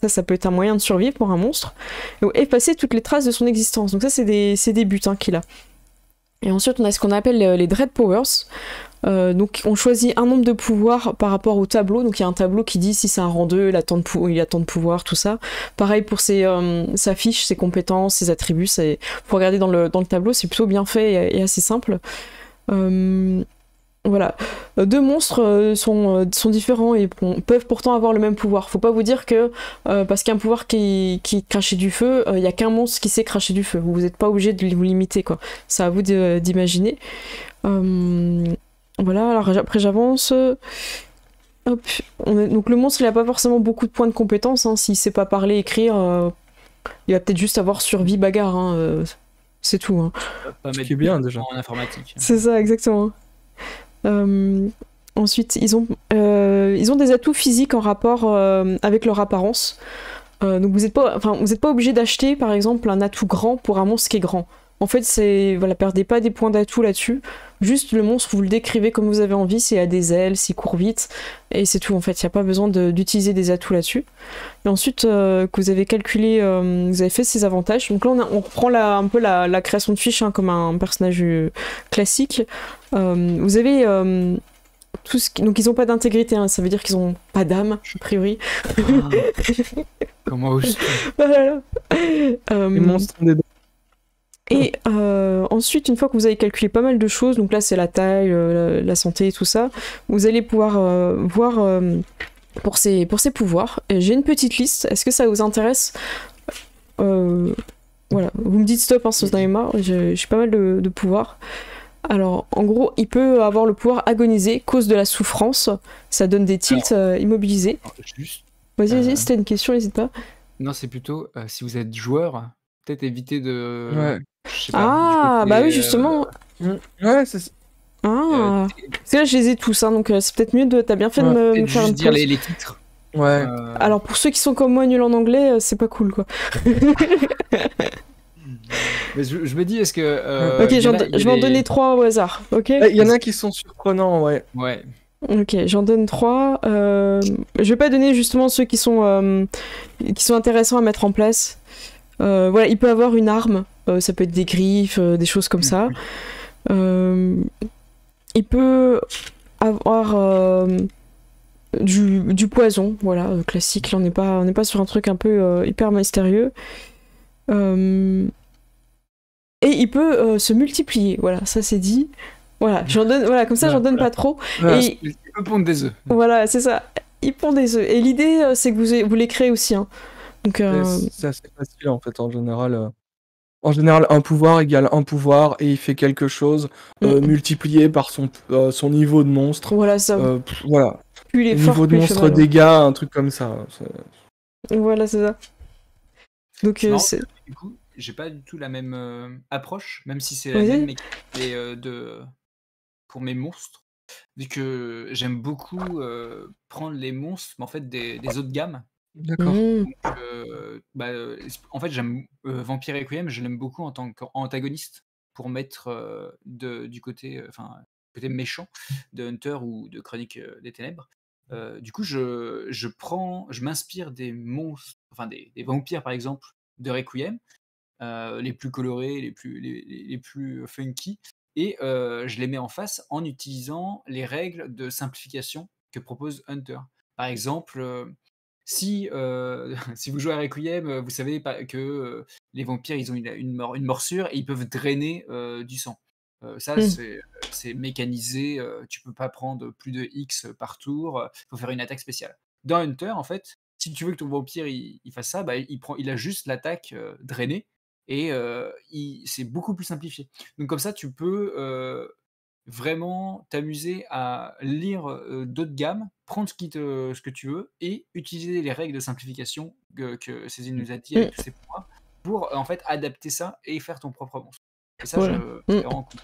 S1: Ça peut être un moyen de survivre pour un monstre. Donc, effacer toutes les traces de son existence. Donc ça, c'est des buts qu'il a. Et ensuite, on a ce qu'on appelle les Dread Powers. Donc on choisit un nombre de pouvoirs par rapport au tableau. Donc il y a un tableau qui dit si c'est un rang 2, il a tant de pouvoirs, tout ça. Pareil pour sa fiche, ses compétences, ses attributs. Faut regarder dans le tableau, c'est plutôt bien fait et assez simple. Voilà. 2 monstres sont différents et peuvent pourtant avoir le même pouvoir. Faut pas vous dire que parce qu'il y a un pouvoir qui crachait du feu, il y a qu'un monstre qui sait cracher du feu. Vous n'êtes pas obligé de vous limiter quoi. C'est à vous d'imaginer. Voilà, alors après j'avance. Hop. Donc le monstre il a pas forcément beaucoup de points de compétence. S'il sait pas parler, écrire, il va peut-être juste avoir survie, bagarre. C'est tout.
S2: Pas mettre
S3: qui est bien déjà.
S2: En informatique.
S1: C'est ça, exactement. Ensuite, ils ont des atouts physiques en rapport avec leur apparence. Donc vous n'êtes pas obligé d'acheter par exemple un atout grand pour un monstre qui est grand. En fait, perdez pas des points d'atout là-dessus. Juste le monstre, vous le décrivez comme vous avez envie, s'il a des ailes, s'il court vite, et c'est tout en fait. Il n'y a pas besoin d'utiliser des atouts là-dessus. Et ensuite, que vous avez calculé, vous avez fait ses avantages. Donc là, on reprend un peu la création de fiche comme un personnage classique. Vous avez donc ils n'ont pas d'intégrité, ça veut dire qu'ils n'ont pas d'âme, a priori.
S2: Comment oses-tu?
S1: Voilà.
S3: Les monstres ont des dents.
S1: Et ensuite, une fois que vous avez calculé pas mal de choses, donc là c'est la taille, la santé et tout ça, vous allez pouvoir voir pour ses pouvoirs. J'ai une petite liste, est-ce que ça vous intéresse? Voilà, vous me dites stop si vous en avez marre, j'ai pas mal de pouvoirs. Alors, en gros, il peut avoir le pouvoir agoniser, cause de la souffrance, ça donne des tilts immobilisés.
S2: Juste.
S1: Vas-y, si t'as une question, n'hésite pas.
S2: Non, c'est plutôt si vous êtes joueur, peut-être éviter de.
S3: Ouais.
S2: Je sais pas,
S1: bah oui, justement.
S3: Ouais, c'est.
S1: Parce que là, je les ai tous, donc c'est peut-être mieux t'as bien fait de me faire une
S2: dire
S1: pause.
S2: les titres.
S3: Ouais.
S1: Alors, pour ceux qui sont comme moi nuls en anglais, c'est pas cool, quoi.
S2: Mais je me dis, est-ce que.
S1: Ok, je vais en donner 3 au hasard, ok?
S3: Il y en a qui sont surprenants, ouais.
S2: Ouais.
S1: Ok, j'en donne 3. Je vais pas donner justement ceux qui sont intéressants à mettre en place. Voilà, il peut avoir une arme, ça peut être des griffes, des choses comme ça. Il peut avoir du poison, voilà, classique. Là, on n'est pas sur un truc un peu hyper mystérieux. Et il peut se multiplier, voilà, ça c'est dit. Voilà, comme ça, j'en donne pas trop. Et
S2: Il peut pondre des œufs.
S1: voilà, c'est ça. Il pond des œufs. Et l'idée, c'est que vous les créez aussi. Hein. Donc,
S3: C'est assez facile en fait, en général. En général, un pouvoir égale un pouvoir et il fait quelque chose multiplié par son niveau de monstre.
S1: Voilà, ça.
S3: Voilà.
S1: Plus il est fort,
S3: Niveau de
S1: plus il fait
S3: monstre
S1: mal, ouais.
S3: dégâts, un truc comme ça.
S1: Voilà, c'est ça. Donc,
S2: C'est marrant,
S1: c'est.
S2: du coup, j'ai pas du tout la même approche, même si c'est la
S1: Vas-y.
S2: même mécanique pour mes monstres, vu que j'aime beaucoup prendre les monstres, mais en fait des haut de gamme.
S3: D'accord.
S1: Mmh.
S2: En fait, j'aime Vampire Requiem, je l'aime beaucoup en tant qu'antagoniste pour mettre du côté méchant de Hunter ou de Chronique des Ténèbres. Du coup, je m'inspire des monstres, enfin des vampires par exemple de Requiem, les plus colorés, les plus funky, et je les mets en face en utilisant les règles de simplification que propose Hunter. Par exemple, si vous jouez à Requiem, vous savez que les vampires, ils ont une morsure et ils peuvent drainer du sang. Ça, c'est mécanisé, tu peux pas prendre plus de X par tour, faut faire une attaque spéciale. Dans Hunter, en fait, si tu veux que ton vampire il fasse ça, il a juste l'attaque drainée et c'est beaucoup plus simplifié. Donc comme ça, tu peux vraiment t'amuser à lire d'autres gammes, prendre ce que tu veux et utiliser les règles de simplification que Cézanne nous a dit avec tous ses pouvoirs pour en fait adapter ça et faire ton propre monstre. Et ça,
S1: Voilà.
S2: c'est vraiment cool.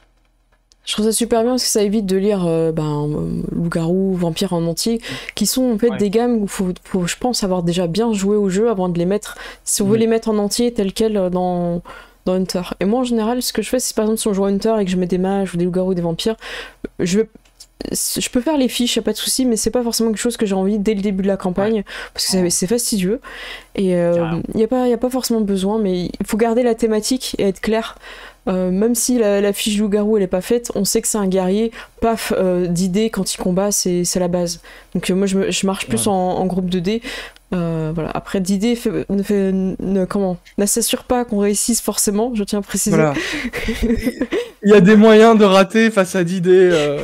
S1: Je trouve ça super bien parce que ça évite de lire loup-garou, vampire en entier, qui sont en fait des gammes où faut, je pense, avoir déjà bien joué au jeu avant de les mettre, si on veut les mettre en entier tel quel dans Hunter. Et moi en général, ce que je fais, c'est par exemple si on joue à Hunter et que je mets des mages ou des loups-garous ou des vampires, je peux faire les fiches, y a pas de souci, mais c'est pas forcément quelque chose que j'ai envie dès le début de la campagne, parce que c'est fastidieux. Et y a pas forcément besoin, mais il faut garder la thématique et être clair. Même si la fiche loup-garou elle est pas faite, on sait que c'est un guerrier, paf, d'idées quand il combat, c'est la base. Donc moi je marche plus en groupe de dés. Voilà. Après d'idées n'assure pas qu'on réussisse forcément, je tiens à préciser.
S3: Voilà. Il y a des moyens de rater face à d'idées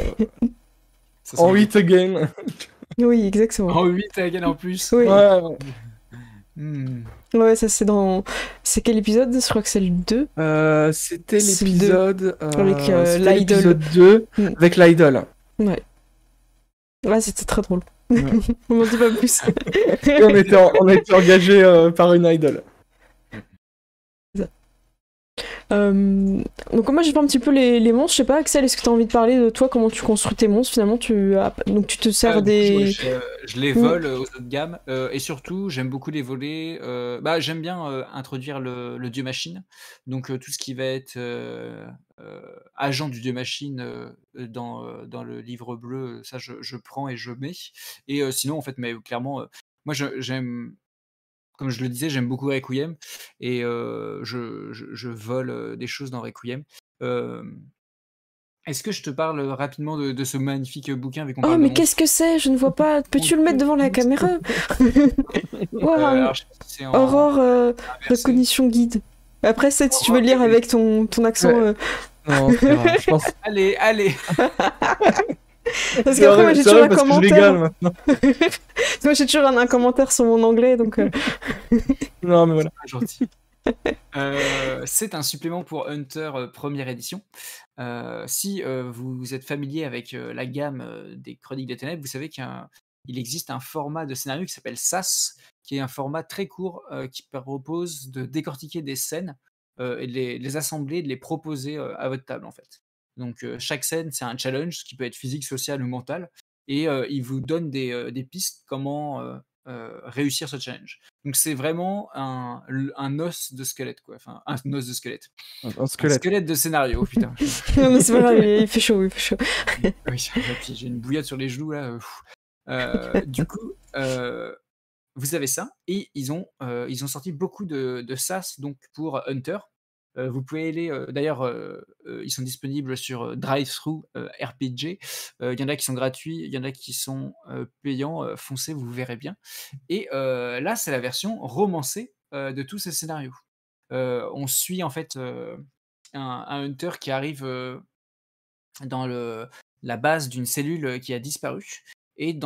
S3: en 8 again.
S1: Oui, exactement.
S2: En 8 again en plus.
S1: Oui.
S3: Ouais.
S1: Ouais, ça c'est dans... C'est quel épisode? Je crois que c'est le 2.
S3: C'était l'épisode...
S1: avec
S3: l'idole.
S1: l'idole.
S3: 2, avec l'idole.
S1: Ouais. Ouais, c'était très drôle. Ouais. On n'en dit pas plus.
S3: on était engagé par une idole.
S1: Donc moi j'ai fait un petit peu les monstres, je sais pas Axel, est-ce que tu as envie de parler de toi, comment tu construis tes monstres finalement, donc tu te sers des...
S2: Je les vole aux autres gammes et surtout j'aime beaucoup les voler, j'aime bien introduire le dieu machine, donc tout ce qui va être agent du dieu machine dans le livre bleu, ça je prends et je mets, et sinon en fait mais clairement moi j'aime, comme je le disais, j'aime beaucoup Requiem et je vole des choses dans Requiem. Est-ce que je te parle rapidement de ce magnifique bouquin vu qu'on parle de
S1: mais
S2: monstres?
S1: qu'est-ce que c'est? Je ne vois pas. Peux-tu le mettre devant la caméra?
S2: Alors, je sais pas si c'est en
S1: Aurore Recognition Guide. Après, si tu veux le lire avec ton accent...
S3: Non, c'est grave, je pense...
S2: Allez
S1: Parce qu'après, moi j'ai toujours un commentaire.
S3: Moi
S1: j'ai toujours un commentaire sur mon anglais, donc.
S3: Non, mais voilà.
S2: Gentil. C'est un supplément pour Hunter première édition. Si vous êtes familier avec la gamme des Chroniques des Ténèbres, vous savez qu'il existe un format de scénario qui s'appelle SAS, qui est un format très court qui propose de décortiquer des scènes et de les assembler, de les proposer à votre table en fait. Donc chaque scène, c'est un challenge qui peut être physique, social ou mental, et il vous donne des pistes comment réussir ce challenge. Donc c'est vraiment un os de squelette, quoi. Enfin, un os de squelette.
S3: Un squelette.
S2: Un squelette de scénario, putain.
S1: Non, mais c'est pas grave, il fait chaud.
S2: Oui, j'ai une bouillotte sur les genoux là. Du coup, vous avez ça et ils ont sorti beaucoup de SaaS donc pour Hunter. Vous pouvez aller, d'ailleurs, ils sont disponibles sur, DriveThru, RPG. Il y en a qui sont gratuits, il y en a qui sont, payants, foncez, vous verrez bien et là, c'est la version romancée, de tous ces scénarios. On suit en fait, un hunter qui arrive, dans la base d'une cellule, qui a disparu et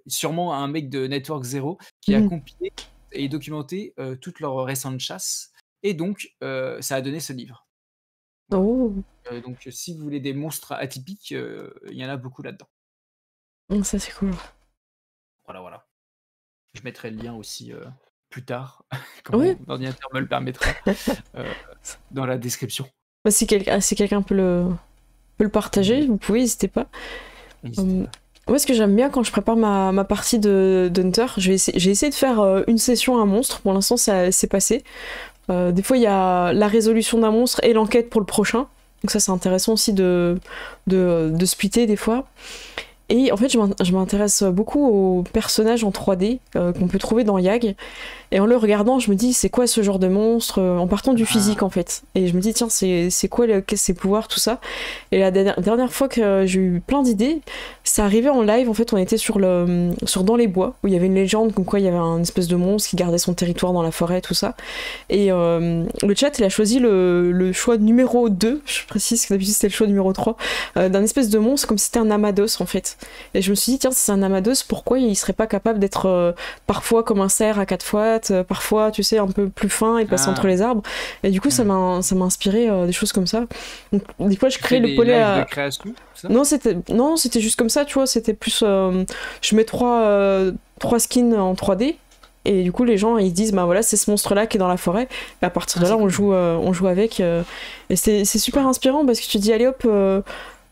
S2: sûrement un mec de Network Zero qui a
S1: Mhm.
S2: compilé et documenté, toutes leurs récentes chasses et donc ça a donné ce livre. Voilà.
S1: Oh,
S2: Donc si vous voulez des monstres atypiques, il y en a beaucoup là-dedans.
S1: ça c'est cool.
S2: Voilà, voilà. Je mettrai le lien aussi, plus tard quand
S1: Oui,
S2: mon ordinateur me le permettra, heu, dans la description.
S1: bah, si quelqu'un peut le partager, vous pouvez, n'hésitez pas.
S2: N'hésitez pas.
S1: Moi, ce que j'aime bien quand je prépare ma partie d'Hunter, j'ai essayé de faire une session à un monstre. Pour l'instant, ça s'est passé. Des fois, il y a la résolution d'un monstre et l'enquête pour le prochain. Donc ça, c'est intéressant aussi de splitter des fois. Et en fait, je m'intéresse beaucoup aux personnages en 3D qu'on peut trouver dans YAG. Et en le regardant, je me dis, c'est quoi ce genre de monstre en partant du physique, en fait. Et je me dis, tiens, c'est quoi ses pouvoirs, tout ça. Et la dernière fois que j'ai eu plein d'idées, ça arrivait en live. En fait, on était sur Dans les Bois, où il y avait une légende comme quoi il y avait un espèce de monstre qui gardait son territoire dans la forêt, tout ça. Et le chat, il a choisi le choix numéro 2, je précise que d'habitude c'était le choix numéro 3, d'un espèce de monstre comme si c'était un Amados, en fait. Et je me suis dit, tiens, si c'est un Amados, pourquoi il serait pas capable d'être parfois comme un cerf à 4 fois, parfois, tu sais, un peu plus fin et passer entre les arbres. Et du coup, ça m'a inspiré des choses comme ça. Donc, des fois, je crée le polé
S2: à... de création, ça
S1: non, c'était juste comme ça, tu vois. C'était plus... je mets trois skins en 3D. Et du coup, les gens, ils disent, bah voilà, c'est ce monstre-là qui est dans la forêt. Et à partir de là, on joue avec. Et c'est super inspirant parce que tu dis, allez hop...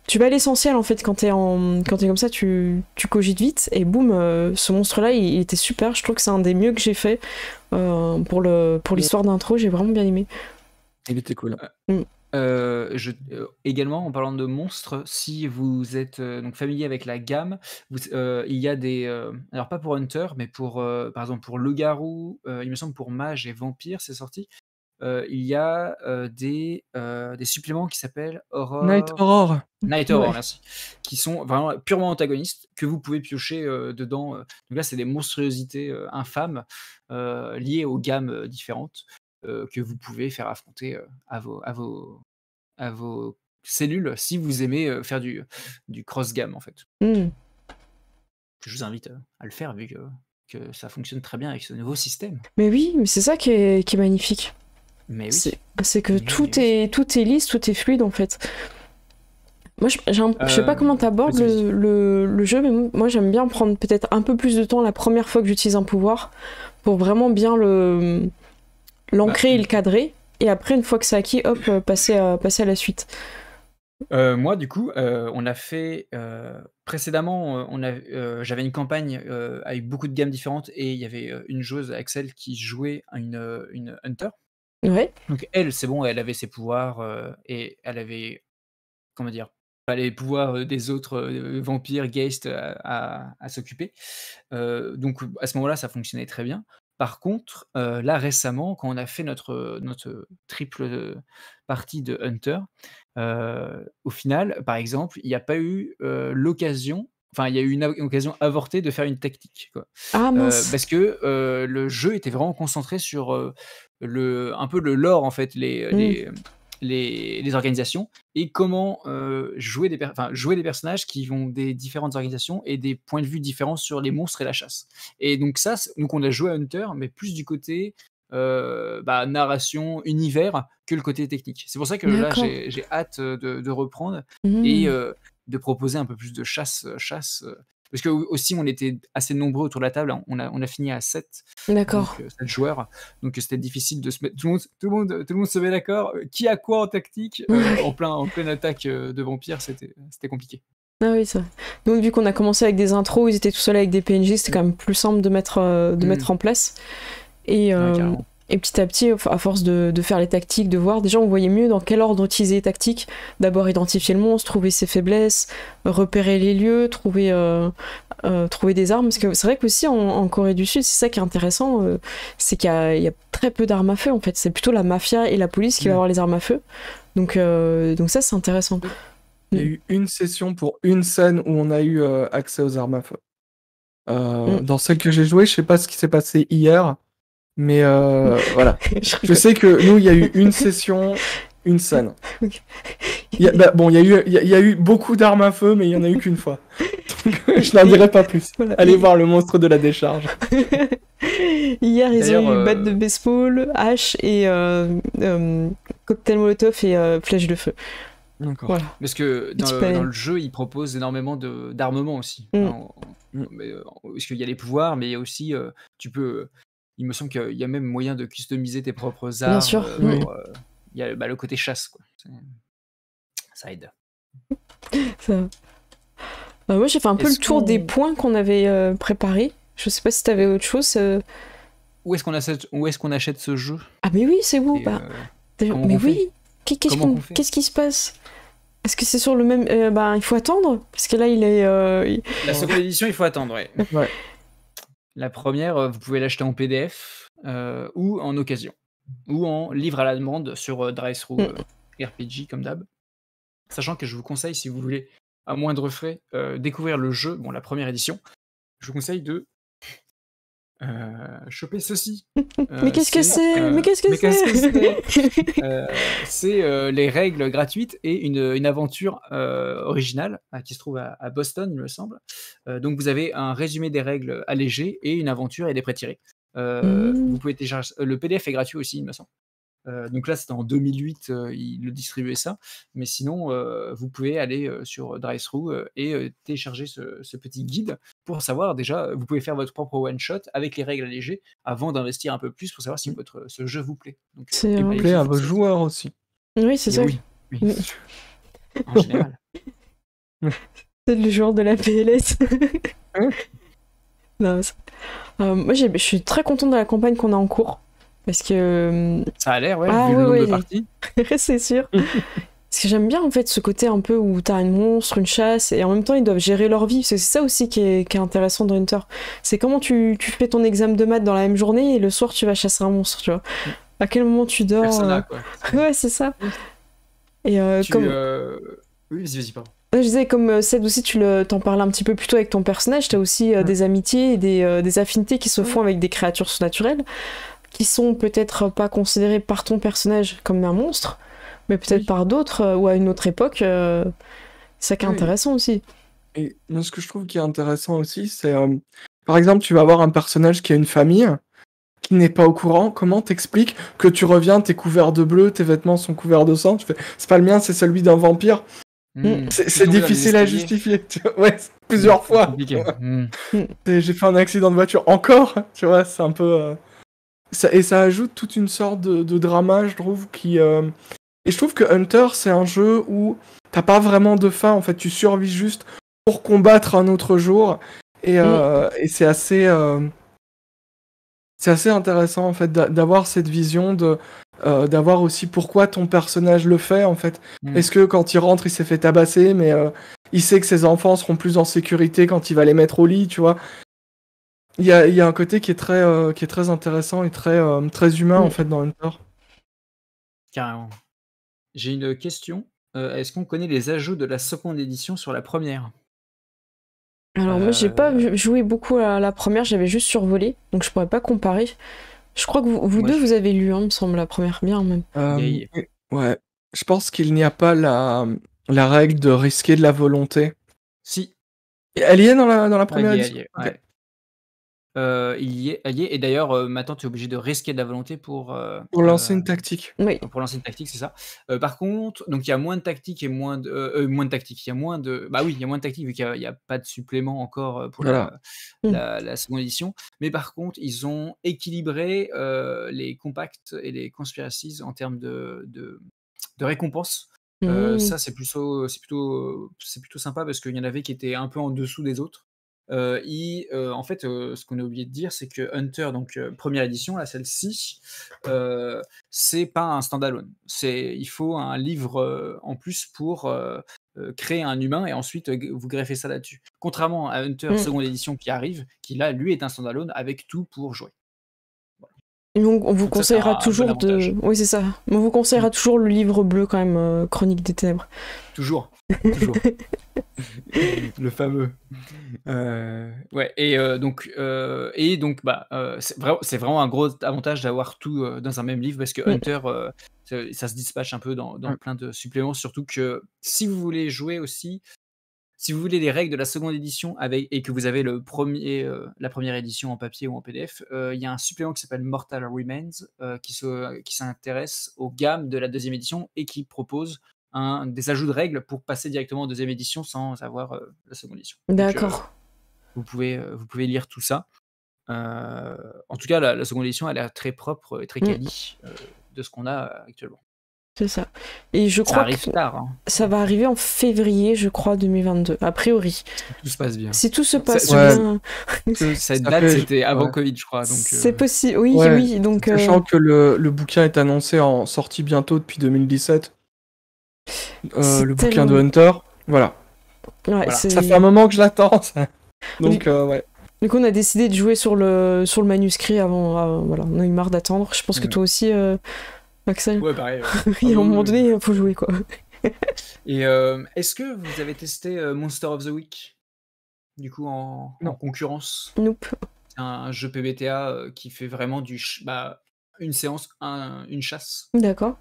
S1: tu vas à l'essentiel en fait quand t'es comme ça, tu cogites vite et boum, ce monstre-là il était super. Je trouve que c'est un des mieux que j'ai fait pour l'histoire d'intro. J'ai vraiment bien aimé.
S3: Il était cool.
S2: Également, en parlant de monstres, si vous êtes donc familier avec la gamme, il y a des alors pas pour Hunter, mais pour par exemple pour loup-garou, il me semble pour mage et vampire, c'est sorti. Il y a des suppléments qui s'appellent
S3: Night Horror.
S2: Night Horror, merci. Qui sont vraiment purement antagonistes, que vous pouvez piocher dedans. Donc là, c'est des monstruosités infâmes liées aux gammes différentes que vous pouvez faire affronter à vos cellules si vous aimez faire du cross-gamme, en fait. Je vous invite à le faire vu que ça fonctionne très bien avec ce nouveau système.
S1: Mais oui, mais c'est ça qui est magnifique.
S2: Mais oui.
S1: C'est que tout est lisse, tout est fluide en fait. Moi, je sais pas comment t'abordes le jeu, mais moi j'aime bien prendre peut-être un peu plus de temps la première fois que j'utilise un pouvoir pour vraiment bien l'ancrer et le cadrer. Et après, une fois que c'est acquis, hop, passer à la suite.
S2: Moi, du coup, on a fait précédemment, j'avais une campagne avec beaucoup de gammes différentes et il y avait une joueuse, Axel, qui jouait une Hunter.
S1: Ouais.
S2: Donc elle, c'est bon, elle avait ses pouvoirs et elle avait, comment dire, les pouvoirs des autres vampires, Geist à s'occuper. Donc à ce moment-là, ça fonctionnait très bien. Par contre, là récemment, quand on a fait notre triple partie de Hunter, au final, par exemple, il n'y a pas eu l'occasion, enfin il y a eu une occasion avortée de faire une tactique, quoi.
S1: Ah mince.
S2: Parce que le jeu était vraiment concentré sur un peu le lore en fait, les organisations et comment jouer des personnages qui ont des différentes organisations et des points de vue différents sur les monstres et la chasse. Et donc ça, donc on a joué à Hunter, mais plus du côté narration, univers, que le côté technique. C'est pour ça que là, j'ai hâte de reprendre et de proposer un peu plus de chasse. Parce que aussi, on était assez nombreux autour de la table. On a fini à 7.
S1: D'accord.
S2: Donc, 7 joueurs. Donc, c'était difficile de se mettre. Tout le monde se met d'accord. Qui a quoi en tactique en pleine attaque de vampires, c'était compliqué.
S1: Ah oui, ça. Donc, vu qu'on a commencé avec des intros, ils étaient tout seuls avec des PNJ, c'était quand même plus simple de mettre en place. Et Et petit à petit, à force de faire les tactiques, de voir, déjà on voyait mieux dans quel ordre utiliser les tactiques. D'abord identifier le monstre, trouver ses faiblesses, repérer les lieux, trouver des armes. Parce que c'est vrai qu'aussi en Corée du Sud, c'est ça qui est intéressant, c'est qu'il y a très peu d'armes à feu en fait. C'est plutôt la mafia et la police qui va avoir les armes à feu. Donc ça c'est intéressant.
S3: Il y a eu une session pour une scène où on a eu accès aux armes à feu. Dans celle que j'ai jouée, je sais pas ce qui s'est passé hier, mais voilà. Je sais que nous, il y a eu une session, une scène.
S1: Ok.
S3: Il y a eu beaucoup d'armes à feu, mais il y en a eu qu'une fois. Donc, je n'en dirai pas plus.
S1: Voilà.
S3: Allez voir le monstre de la décharge.
S1: Hier, ils ont
S2: D'ailleurs,
S1: eu batte de baseball, hache et cocktail molotov et flèche de feu.
S3: D'accord.
S1: Voilà.
S2: Parce que
S1: Petit
S2: dans
S1: panel.
S2: le jeu, il propose énormément d'armement aussi. Parce qu'il y a les pouvoirs, mais il y a aussi, il me semble qu'il y a même moyen de customiser tes propres armes.
S1: Bien sûr.
S2: Il y a le côté chasse, quoi. Ça aide.
S1: Ça. Moi, j'ai fait un peu
S2: Est-ce
S1: le tour des
S2: qu'on-
S1: points qu'on avait préparés. Je sais pas si t'avais autre chose.
S2: Où est-ce qu'on achète ce jeu?
S1: Ah, mais oui, c'est où?
S2: Et,
S1: Bah,
S2: comment
S1: mais
S2: on fait
S1: oui,
S2: Comment on fait
S1: qu'est-ce qui se passe? Est-ce que c'est sur le même. Il faut attendre? Parce que là, il est.
S2: La seconde édition, il faut attendre, ouais.
S3: Ouais.
S2: La première, vous pouvez l'acheter en PDF ou en occasion. Ou en livre à la demande sur Drive-Thru RPG, comme d'hab. Sachant que je vous conseille, si vous voulez, à moindre frais, découvrir le jeu, la première édition, je vous conseille de choper ceci.
S1: Mais qu'est-ce que c'est? Mais qu'est-ce que c'est?
S2: C'est les règles gratuites et une aventure originale qui se trouve à Boston, il me semble. Donc vous avez un résumé des règles allégé et une aventure et des pré-tirés. Vous pouvez télécharger. Le PDF est gratuit aussi, il me semble. Donc là, c'était en 2008, il le distribuait ça. Mais sinon, vous pouvez aller sur Drive-Thru et télécharger ce petit guide pour savoir déjà, vous pouvez faire votre propre one-shot avec les règles allégées avant d'investir un peu plus pour savoir si ce jeu vous plaît. Donc,
S1: C'est
S3: Et
S1: vrai.
S3: plaît à vos joueurs aussi.
S1: Oui, c'est
S2: Et
S1: ça.
S2: oui,
S1: Mm.
S2: en général.
S1: C'est le joueur de la PLS.
S3: Hein
S1: Non, moi, je suis très contente de la campagne qu'on a en cours. Parce que.
S2: Ça a l'air, ouais,
S1: Ah,
S2: vu le
S1: ouais,
S2: nombre de
S1: ouais.
S2: parties.
S1: C'est sûr. Parce que j'aime bien en fait ce côté un peu où t'as un monstre, une chasse, et en même temps ils doivent gérer leur vie. Parce que c'est ça aussi qui est intéressant dans Hunter. C'est comment tu fais ton examen de maths dans la même journée et le soir tu vas chasser un monstre, tu vois. À quel moment tu dors
S2: Persona, quoi.
S1: Ouais, c'est ça. Et comme.
S2: Oui, vas-y, pardon.
S1: Je disais, comme Ced aussi, t'en parlais un petit peu plus tôt avec ton personnage, t'as aussi des amitiés et des affinités qui se font avec des créatures surnaturelles, qui sont peut-être pas considérées par ton personnage comme un monstre, mais peut-être par d'autres, ou à une autre époque. C'est ça qui est intéressant aussi.
S3: Et moi, ce que je trouve qui est intéressant aussi, c'est par exemple, tu vas avoir un personnage qui a une famille qui n'est pas au courant. Comment t'expliques que tu reviens, t'es couvert de bleu, tes vêtements sont couverts de sang? Tu fais, c'est pas le mien, c'est celui d'un vampire. C'est difficile à justifier. Tu vois, ouais, plusieurs fois.
S2: Compliqué.
S3: J'ai fait un accident de voiture encore. Tu vois, c'est un peu. Et ça ajoute toute une sorte de drama, je trouve, qui. Et je trouve que Hunter, c'est un jeu où t'as pas vraiment de fin. En fait, tu survis juste pour combattre un autre jour. Et c'est assez. C'est assez intéressant en fait d'avoir cette vision d'avoir aussi pourquoi ton personnage le fait en fait. Est-ce que quand il rentre il s'est fait tabasser mais il sait que ses enfants seront plus en sécurité quand il va les mettre au lit, tu vois. Il y a un côté qui est très intéressant et très humain en fait dans Hunter.
S2: Carrément. J'ai une question. Est-ce qu'on connaît les ajouts de la seconde édition sur la première?
S1: Alors moi j'ai pas joué beaucoup à la première, j'avais juste survolé, donc je pourrais pas comparer. Je crois que vous deux vous avez lu, me semble, la première bien même.
S3: Ouais, je pense qu'il n'y a pas la règle de risquer de la volonté.
S2: Si.
S3: Elle y est dans la première édition.
S2: Ouais. Il y est, et d'ailleurs maintenant tu es obligé de risquer de la volonté pour
S3: lancer une tactique.
S1: Oui.
S2: Pour lancer une tactique, c'est ça. Par contre, donc il y a moins de tactiques et moins de tactiques. Il y a moins de, bah oui, il y a moins de tactiques vu qu'il n'y a pas de supplément encore pour
S3: Voilà.
S2: la seconde édition. Mais par contre, ils ont équilibré les compacts et les conspiracies en termes de récompenses. Ça c'est plutôt sympa parce qu'il y en avait qui étaient un peu en dessous des autres. en fait, ce qu'on a oublié de dire, c'est que Hunter, donc première édition, là, celle-ci, c'est pas un standalone. Il faut un livre en plus pour créer un humain et ensuite vous greffez ça là-dessus. Contrairement à Hunter seconde édition qui arrive, qui là, lui, est un standalone avec tout pour jouer.
S1: Et on vous
S2: Donc ça,
S1: conseillera
S2: un bon
S1: toujours
S2: avantage.
S1: Oui, c'est ça. On vous conseillera toujours le livre bleu, quand même, Chronique des Ténèbres.
S2: Toujours. Le fameux. Ouais, et donc, c'est vraiment un gros avantage d'avoir tout dans un même livre parce que Hunter, ça se dispatche un peu dans plein de suppléments, surtout que si vous voulez jouer aussi, si vous voulez les règles de la seconde édition et que vous avez la première édition en papier ou en PDF, il y a un supplément qui s'appelle Mortal Remains qui s'intéresse aux gammes de la deuxième édition et qui propose des ajouts de règles pour passer directement en deuxième édition sans avoir la seconde édition.
S1: D'accord.
S2: Donc, vous pouvez lire tout ça. En tout cas, la seconde édition, elle est très propre et très quali de ce qu'on a actuellement.
S1: C'est ça. Et je
S2: Ça
S1: crois
S2: arrive
S1: que
S2: tard. Hein.
S1: ça va arriver en février, je crois, 2022, a priori.
S2: Tout se passe bien.
S1: Si tout se passe
S3: Ouais.
S1: bien.
S2: Cette date, c'était avant Covid, je crois. Donc,
S1: C'est possible, oui,
S3: Ouais.
S1: oui. Donc,
S3: Sachant que le bouquin est annoncé en sortie bientôt depuis 2017.
S1: C'est
S3: Le bouquin de
S1: tellement-
S3: Hunter. Voilà.
S1: ouais,
S2: Voilà.
S1: c'est-
S3: Ça fait un moment que je l'attends. Ça. Donc, ouais.
S1: Du coup, on a décidé de jouer sur le manuscrit avant. Voilà, on a eu marre d'attendre. Je pense que toi aussi, Axel.
S2: Ouais, pareil.
S1: Il y a un moment donné, il faut jouer, quoi.
S2: Et est-ce que vous avez testé Monster of the Week, du coup, en concurrence?
S1: Nope.
S2: C'est un jeu PBTA qui fait vraiment une séance, une chasse.
S1: D'accord.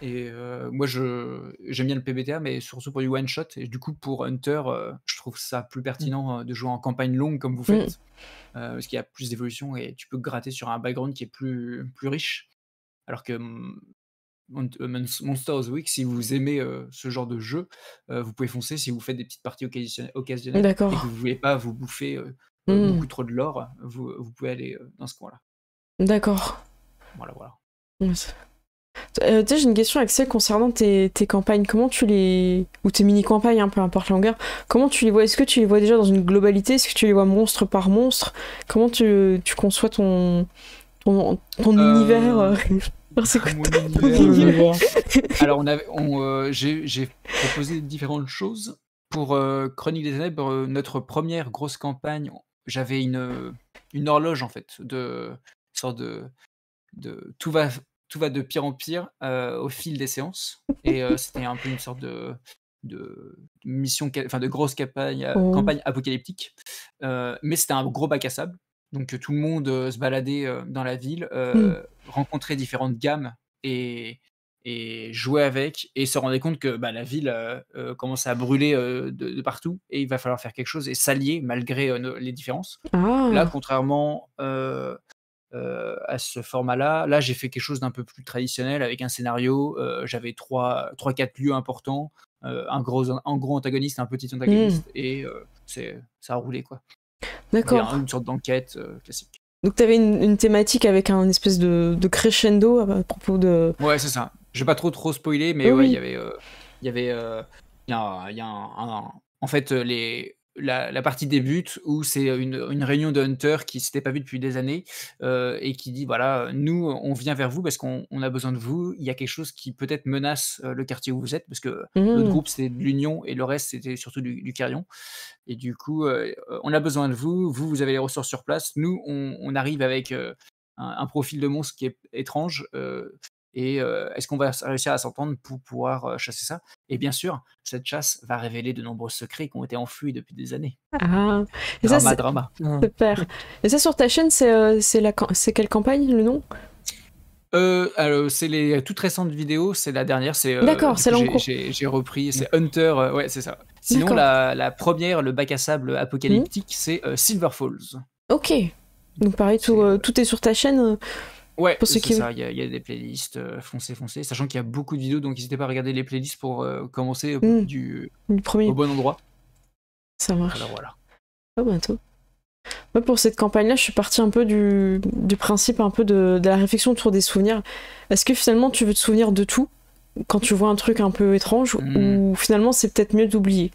S2: Et moi, j'aime bien le PBTA, mais surtout pour du one-shot. Et du coup, pour Hunter, je trouve ça plus pertinent de jouer en campagne longue comme vous faites, parce qu'il y a plus d'évolution et tu peux gratter sur un background qui est plus riche. Alors que Monster of the Week, si vous aimez ce genre de jeu, vous pouvez foncer si vous faites des petites parties occasionnelles et
S1: D'accord.
S2: que vous ne voulez pas vous bouffer beaucoup trop de lore, vous pouvez aller dans ce coin-là.
S1: D'accord.
S2: Voilà.
S1: Tu sais, j'ai une question, Axel, concernant tes campagnes. Comment tu les... ou tes mini-campagnes, peu importe la longueur. Comment tu les vois? Est-ce que tu les vois déjà dans une globalité? Est-ce que tu les vois monstre par monstre? Comment tu conçois ton univers C'est quoi
S2: Mon univers. Alors, j'ai proposé différentes choses. Pour Chronique des Ténèbres, notre première grosse campagne, j'avais une horloge, en fait, une sorte de tout va de pire en pire au fil des séances. Et c'était un peu une sorte de mission, de grosse campagne apocalyptique. Mais c'était un gros bac à sable. Donc tout le monde se baladait dans la ville, rencontrait différentes gammes et jouait avec et se rendait compte que la ville commençait à brûler de partout et il va falloir faire quelque chose et s'allier malgré les différences. Là, contrairement à ce format-là, j'ai fait quelque chose d'un peu plus traditionnel avec un scénario. J'avais 3-4 lieux importants, un gros antagoniste, un petit antagoniste et ça a roulé, quoi.
S1: D'accord.
S2: Une sorte d'enquête classique.
S1: Donc t'avais une thématique avec un espèce de crescendo à propos de...
S2: Ouais, c'est ça. Je vais pas trop spoiler, mais ouais, il y a en fait, la partie débute où c'est une réunion de hunters qui s'étaient pas vus depuis des années et qui dit voilà, nous on vient vers vous parce qu'on a besoin de vous. Il y a quelque chose qui peut-être menace le quartier où vous êtes parce que notre groupe c'était de l'Union et le reste c'était surtout du Carillon. Et du coup, on a besoin de vous. Vous avez les ressources sur place. Nous, on arrive avec un profil de monstre qui est étrange. Et est-ce qu'on va réussir à s'entendre pour pouvoir chasser ça? Et bien sûr, cette chasse va révéler de nombreux secrets qui ont été enfouis depuis des années.
S1: Ah, et
S2: Drama.
S1: Super. Et ça, sur ta chaîne, c'est quelle campagne, le nom?
S2: Alors, c'est les toutes récentes vidéos, c'est la dernière.
S1: D'accord, c'est l'encours.
S2: J'ai repris, c'est Hunter, ouais, c'est ça. Sinon, la première, le bac à sable apocalyptique, c'est Silver Falls.
S1: Ok. Donc pareil, tout est sur ta chaîne.
S2: Ouais, c'est ça, il y a des playlists, foncez, sachant qu'il y a beaucoup de vidéos, donc n'hésitez pas à regarder les playlists pour commencer du premier. Au bon endroit.
S1: Ça marche.
S2: Alors voilà.
S1: À bientôt. Moi, pour cette campagne-là, je suis partie un peu du principe, un peu de la réflexion autour des souvenirs. Est-ce que finalement tu veux te souvenir de tout quand tu vois un truc un peu étrange ou finalement c'est peut-être mieux d'oublier?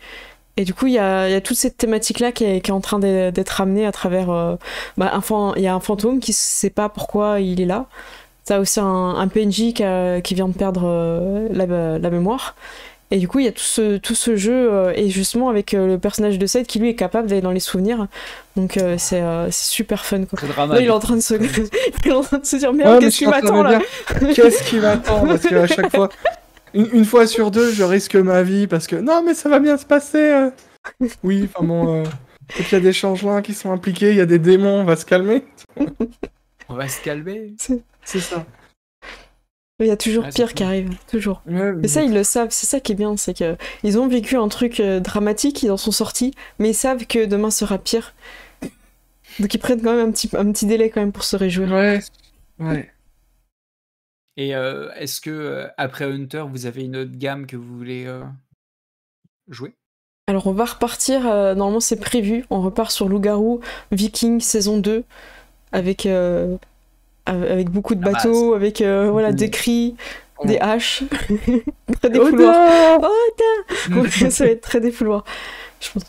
S1: Et du coup, il y a toute cette thématique-là qui est en train d'être amenée à travers... il y a un fantôme qui ne sait pas pourquoi il est là. T'as aussi un PNJ qui vient de perdre la mémoire. Et du coup, il y a tout ce jeu, et justement avec le personnage de Seth qui lui est capable d'aller dans les souvenirs. Donc c'est super fun, quoi.
S2: C'est
S1: Là,
S2: dramatique.
S1: il est en train de se, il est en train de se dire,
S3: Ouais,
S1: merde,
S3: mais
S1: qu'est-ce
S3: je suis
S1: qui
S3: en train de
S1: m'attend
S3: me
S1: là?
S3: dire, qu'est-ce qui m'attend? Parce qu'à chaque fois, une fois sur deux, je risque ma vie parce que non, mais ça va bien se passer. Oui, enfin bon, et puis il y a des changements qui sont impliqués, il y a des démons, on va se calmer.
S2: On va se calmer.
S3: C'est ça.
S1: Il y a toujours
S2: Ouais, c'est
S1: pire
S2: cool.
S1: qui arrive, toujours.
S3: Ouais,
S1: Et ça, ils le savent, c'est ça qui est bien, c'est que ils ont vécu un truc dramatique, ils en sont sortis, mais ils savent que demain sera pire. Donc ils prennent quand même un petit délai quand même pour se réjouir.
S3: ouais.
S2: Et est-ce que après Hunter, vous avez une autre gamme que vous voulez jouer?
S1: Alors on va repartir, normalement c'est prévu, on repart sur Loup-garou, Viking saison 2, avec beaucoup de
S2: La
S1: bateaux, avec voilà,
S3: Mhm.
S1: des cris,
S3: Oh.
S1: des haches, très défouloir. Ouais, ça va être très défouloir, je pense.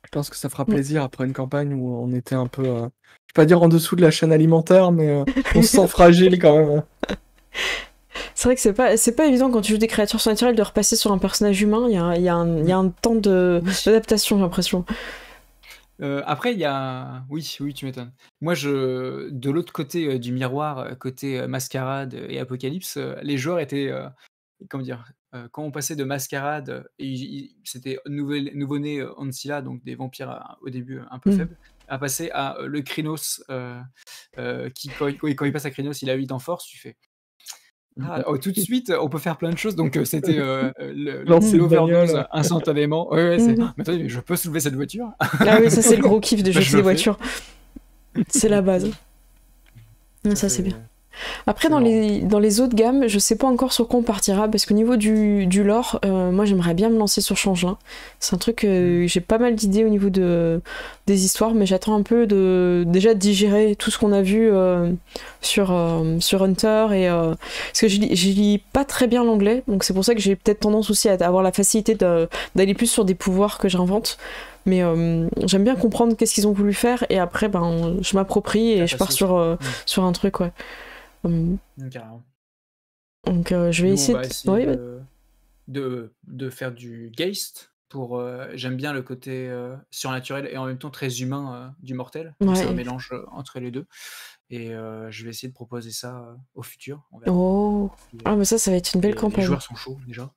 S3: Je pense que ça fera plaisir après une campagne où on était un peu, je vais pas dire en dessous de la chaîne alimentaire, mais on se sent fragile quand même.
S1: C'est vrai que c'est pas évident quand tu joues des créatures surnaturelles de repasser sur un personnage humain, il y a un temps d'adaptation, j'ai l'impression.
S2: Après, il y a... Oui, tu m'étonnes. Moi, de l'autre côté du miroir, côté Mascarade et Apocalypse, les joueurs étaient... comment dire, quand on passait de Mascarade, c'était nouveau-né Ancilla, donc des vampires au début un peu faibles, à passer à le Krynos, qui, quand il passe à Krynos, il a 8 en force, tu fais... tout de suite, on peut faire plein de choses, donc c'était
S3: Lancer une
S2: l'overdose
S3: bagnole.
S2: instantanément. Ouais, c'est... Mais attendez, mais je peux soulever cette voiture?
S1: Ah oui, ça c'est le gros kiff de
S2: Bah, je
S1: jeter
S2: le
S1: des
S2: fais.
S1: voitures. C'est la base. Ça c'est bien. Après, dans les autres gammes, je sais pas encore sur quoi on partira, parce qu'au niveau du lore, moi j'aimerais bien me lancer sur Changelin. C'est un truc que j'ai pas mal d'idées au niveau des histoires, mais j'attends un peu déjà de digérer tout ce qu'on a vu sur Hunter, parce que je lis pas très bien l'anglais, donc c'est pour ça que j'ai peut-être tendance aussi à avoir la facilité d'aller plus sur des pouvoirs que j'invente. Mais j'aime bien comprendre qu'est-ce qu'ils ont voulu faire, et après je m'approprie et je pars sur un truc, ouais.
S2: Carrément.
S1: Donc je vais
S2: Nous,
S1: essayer
S2: on va essayer
S1: ouais.
S2: de faire du Geist pour... j'aime bien le côté surnaturel et en même temps très humain du mortel. Donc c'est un mélange entre les deux. Et je vais essayer de proposer ça au futur. On verra.
S1: Oh, mais ça va être une belle campagne.
S2: Les joueurs sont chauds déjà.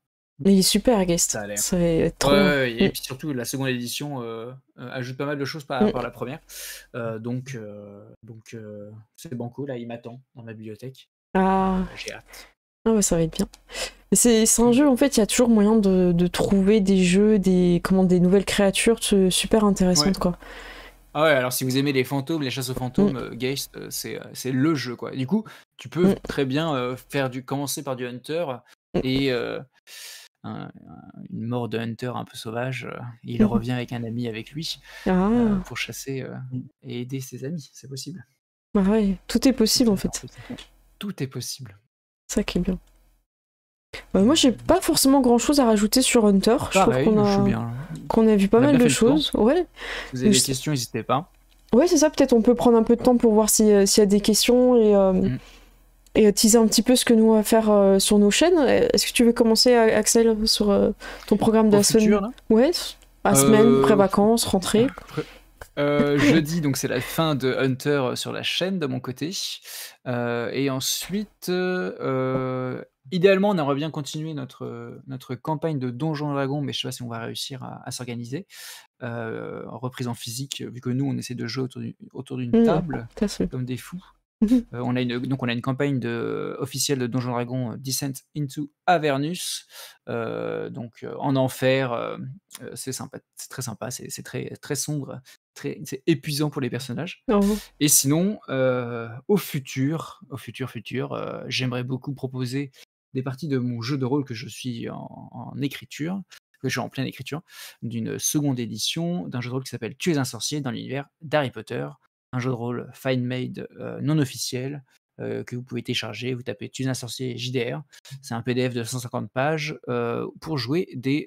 S1: Mais il est super, Geist.
S2: Ça a l'air.
S1: Ça va être trop bien.
S2: Et puis surtout, la seconde édition ajoute pas mal de choses par rapport à la première. Donc c'est banco, là, il m'attend dans ma bibliothèque. J'ai hâte.
S1: Ah ouais, ça va être bien. C'est un jeu, en fait, il y a toujours moyen de trouver des jeux, des nouvelles créatures super intéressantes, quoi.
S2: Ah ouais, alors si vous aimez les fantômes, les chasses aux fantômes, Geist, c'est le jeu, quoi. Du coup, tu peux très bien commencer par du Hunter et une mort de Hunter un peu sauvage, il revient avec un ami avec lui pour chasser et aider ses amis, c'est possible.
S1: Bah ouais, tout est possible en fait.
S2: Tout est possible.
S1: Ça qui est bien. Moi j'ai pas forcément grand chose à rajouter sur Hunter.
S2: Pareil,
S1: je trouve qu'on a vu pas mal de choses. Ouais.
S2: Si vous avez des questions, n'hésitez pas.
S1: Ouais, c'est ça, peut-être on peut prendre un peu de temps pour voir s'il y a des questions et teaser un petit peu ce que nous on va faire sur nos chaînes. Est-ce que tu veux commencer, Axel, sur ton programme de la semaine
S2: futur, là
S1: Ouais, à semaine, pré-vacances, rentrée.
S2: Jeudi, donc c'est la fin de Hunter sur la chaîne de mon côté. Et ensuite, idéalement, on aimerait bien continuer notre campagne de Donjons et Dragons, mais je sais pas si on va réussir à s'organiser. En reprise en physique, vu que nous, on essaie de jouer autour d'une table, comme des fous. On a une campagne officielle de Donjons Dragons, Descent into Avernus, donc en enfer. C'est sympa, c'est très sympa, c'est très, très sombre, c'est épuisant pour les personnages. Et sinon, au futur, j'aimerais beaucoup proposer des parties de mon jeu de rôle que je suis en écriture, que je suis en pleine écriture, d'une seconde édition d'un jeu de rôle qui s'appelle Tu es un sorcier dans l'univers d'Harry Potter. Un jeu de rôle fine-made non officiel, que vous pouvez télécharger. Vous tapez Tunes un sorcier JDR. C'est un PDF de 150 pages pour jouer des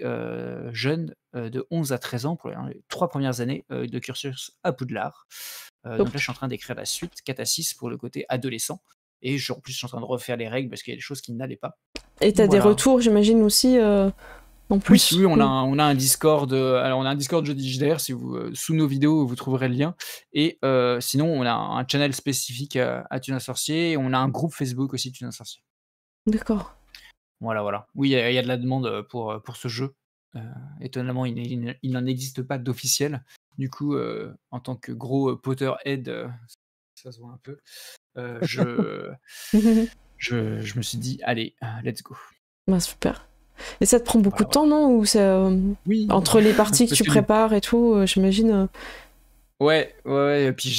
S2: jeunes de 11 à 13 ans pour les 3 premières années de cursus à Poudlard. Donc là, je suis en train d'écrire la suite 4 à 6 pour le côté adolescent. Et en plus, je suis en train de refaire les règles parce qu'il y a des choses qui n'allaient pas.
S1: Et t'as des retours, j'imagine, aussi en plus.
S2: Oui, on a un Discord. Alors, on a un Discord Jeudi JDR. Si vous, sous nos vidéos, vous trouverez le lien. Et sinon, on a un channel spécifique à Tunes un sorcier. Et on a un groupe Facebook aussi, Tunes un sorcier.
S1: D'accord.
S2: Voilà. Oui, il y a de la demande pour ce jeu. Étonnamment, il n'en existe pas d'officiel. Du coup, en tant que gros Potterhead, ça se voit un peu. Je me suis dit, allez, let's go.
S1: Bah, super. Et ça te prend beaucoup de temps, non? Ou ça,
S2: Oui.
S1: entre les parties que tu prépares et tout, j'imagine.
S2: Ouais. Et puis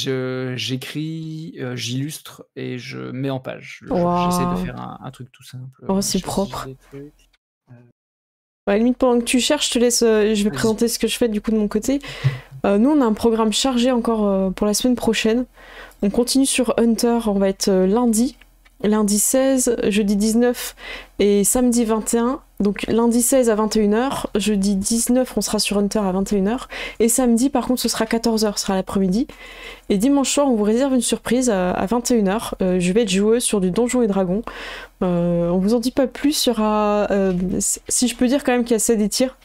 S2: j'écris, j'illustre et je mets en page. J'essaie de faire un truc tout simple.
S1: Oh, c'est propre. À la limite, pendant que tu cherches, je te laisse. Je vais présenter ce que je fais du coup de mon côté. Nous, on a un programme chargé encore pour la semaine prochaine. On continue sur Hunter. On va être lundi 16, jeudi 19 et samedi 21. Donc lundi 16 à 21h, jeudi 19 on sera sur Hunter à 21h et samedi par contre ce sera 14h, ce sera l'après-midi. Et dimanche soir on vous réserve une surprise à 21h. Je vais être joueuse sur du Donjons et Dragons. On vous en dit pas plus, il y aura... si je peux dire quand même qu'il y a 7 des tirs.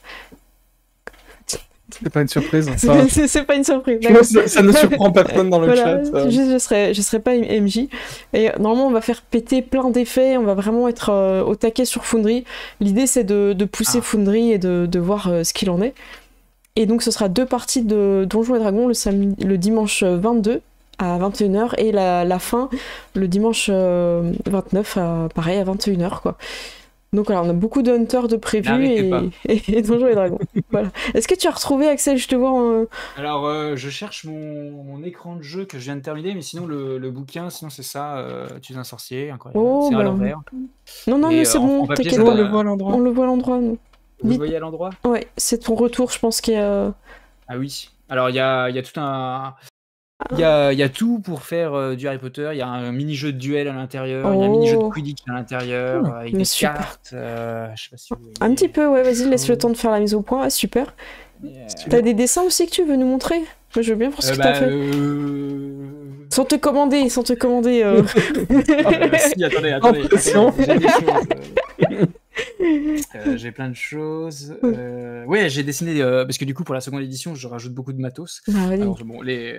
S3: C'est pas une surprise.
S1: C'est pas une surprise.
S3: Ça ne surprend personne dans le chat.
S1: Juste, je serai pas MJ. Et normalement, on va faire péter plein d'effets. On va vraiment être au taquet sur Foundry. L'idée, c'est de pousser Foundry et de voir ce qu'il en est. Et donc, ce sera 2 parties de Donjons et Dragons le dimanche 22 à 21h et la fin le dimanche 29 pareil à 21h quoi. Donc voilà, on a beaucoup de Hunter de prévus et Donjons et Dragons. Voilà. Est-ce que tu as retrouvé, Axel, je te vois
S2: Alors, je cherche mon écran de jeu que je viens de terminer, mais sinon, le bouquin, sinon c'est ça, Tu es un sorcier, incroyable. C'est à l'envers.
S1: Non, mais c'est bon, t'inquiète, on le voit à l'endroit. On le voit à l'endroit, nous.
S2: Vous le voyez à l'endroit?
S1: Ouais, c'est ton retour, je pense qu'il y a...
S2: Ah oui. Alors, il y a tout un... Il y a tout pour faire du Harry Potter. Il y a un mini-jeu de duel à l'intérieur, il y a un mini-jeu de Quidditch à l'intérieur, avec des cartes. Je sais pas si vous voyez.
S1: Un petit peu, ouais, vas-y, laisse le temps de faire la mise au point. Ah, super. T'as des dessins aussi que tu veux nous montrer? Moi, je veux bien voir ce que t'as fait. Sans te commander.
S2: Si, attendez. J'ai des choses. J'ai plein de choses. Ouais, j'ai dessiné parce que du coup pour la seconde édition, je rajoute beaucoup de matos. Alors, bon, les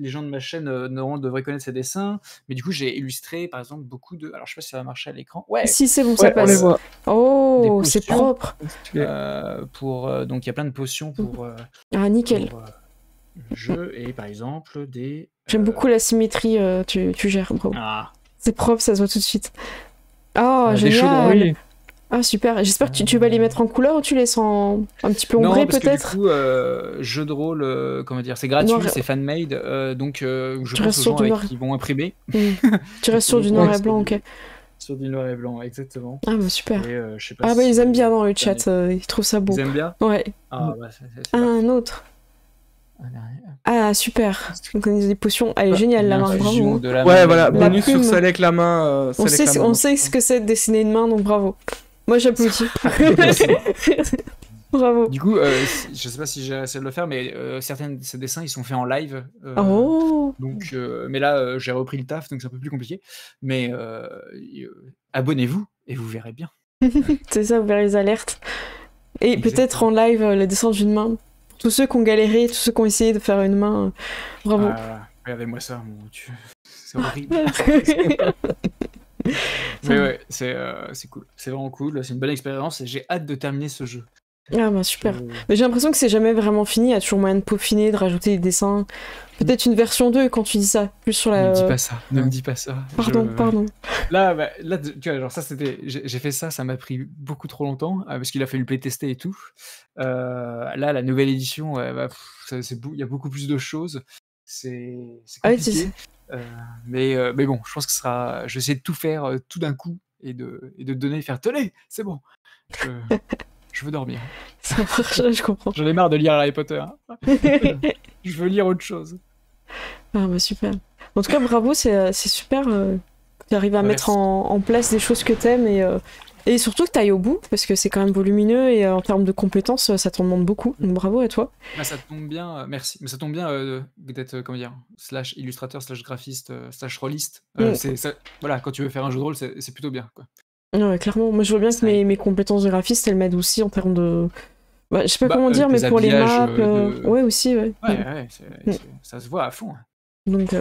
S2: gens de ma chaîne devraient connaître ces dessins, mais du coup j'ai illustré par exemple beaucoup de. Alors je sais pas si ça va marcher à l'écran. Ouais.
S1: Si c'est bon, ça passe.
S3: On les voit.
S1: Oh, c'est propre.
S2: Donc il y a plein de potions pour.
S1: Nickel.
S2: Pour, jeu et par exemple des.
S1: J'aime beaucoup la symétrie. Tu gères, bravo. C'est propre, ça se voit tout de suite. Oh, génial. Ah, super. J'espère que tu vas les mettre en couleur ou tu laisses un petit peu ombré peut-être.
S2: Du coup, jeu de rôle, comment dire, c'est gratuit, c'est fan-made, donc je pense aux gens qui vont imprimer.
S1: Tu restes sur du noir et blanc, ok.
S2: Sur du noir et blanc, exactement.
S1: Ah bah super.
S2: Et, je sais pas
S1: ils aiment bien dans le chat, ils trouvent ça beau.
S2: Ils aiment bien?
S1: Ouais. Un autre. Ah super. Donc on a des potions. Elle est géniale la main, bravo.
S3: Ouais voilà, bonus sur celle avec la main.
S1: On sait ce que c'est de dessiner une main, donc bravo. Moi j'applaudis. Bravo.
S2: Du coup, je sais pas si j'ai essayé de le faire, mais certains de ces dessins ils sont faits en live. Donc, mais là j'ai repris le taf, donc c'est un peu plus compliqué. Mais abonnez-vous et vous verrez bien.
S1: C'est ça, vous verrez les alertes. Et peut-être en live le dessin d'une main. Tous ceux qui ont galéré, tous ceux qui ont essayé de faire une main, bravo.
S2: Regardez-moi ça, mon Dieu. C'est horrible. Mais ouais, c'est cool. C'est vraiment cool. C'est une bonne expérience et j'ai hâte de terminer ce jeu.
S1: Ah bah super. Mais j'ai l'impression que c'est jamais vraiment fini. Il y a toujours moyen de peaufiner, de rajouter des dessins. Peut-être une version 2 quand tu dis ça. Plus sur la...
S2: Ne me dis pas ça. Ne me dis pas ça.
S1: Pardon.
S2: Là, tu vois, genre ça c'était... J'ai fait ça m'a pris beaucoup trop longtemps parce qu'il a fallu le playtester et tout. Là, la nouvelle édition, il y a beaucoup plus de choses. C'est compliqué. Mais bon, je pense que je vais essayer de tout faire tout d'un coup et de donner et faire tenez, c'est bon. Je veux dormir.
S1: Ça marche, je comprends.
S2: J'en ai marre de lire Harry Potter. Je veux lire autre chose.
S1: Ah bah super. En tout cas, bravo, c'est super. Tu arrives à mettre en place des choses que t'aimes et surtout que t'ailles au bout parce que c'est quand même volumineux et en termes de compétences, ça t'en demande beaucoup. Donc bravo à toi.
S2: Bah, ça tombe bien, merci. Mais ça tombe bien d'être, comment dire, slash illustrateur, slash graphiste, slash rôliste. Voilà, quand tu veux faire un jeu de rôle, c'est plutôt bien, quoi.
S1: Non, ouais, clairement. Moi, je vois bien que mes compétences de graphiste, elles m'aident aussi en termes de. Bah, je sais pas comment dire, mais pour les maps. Ouais, aussi, ouais.
S2: Ouais, ça se voit à fond.
S1: Donc,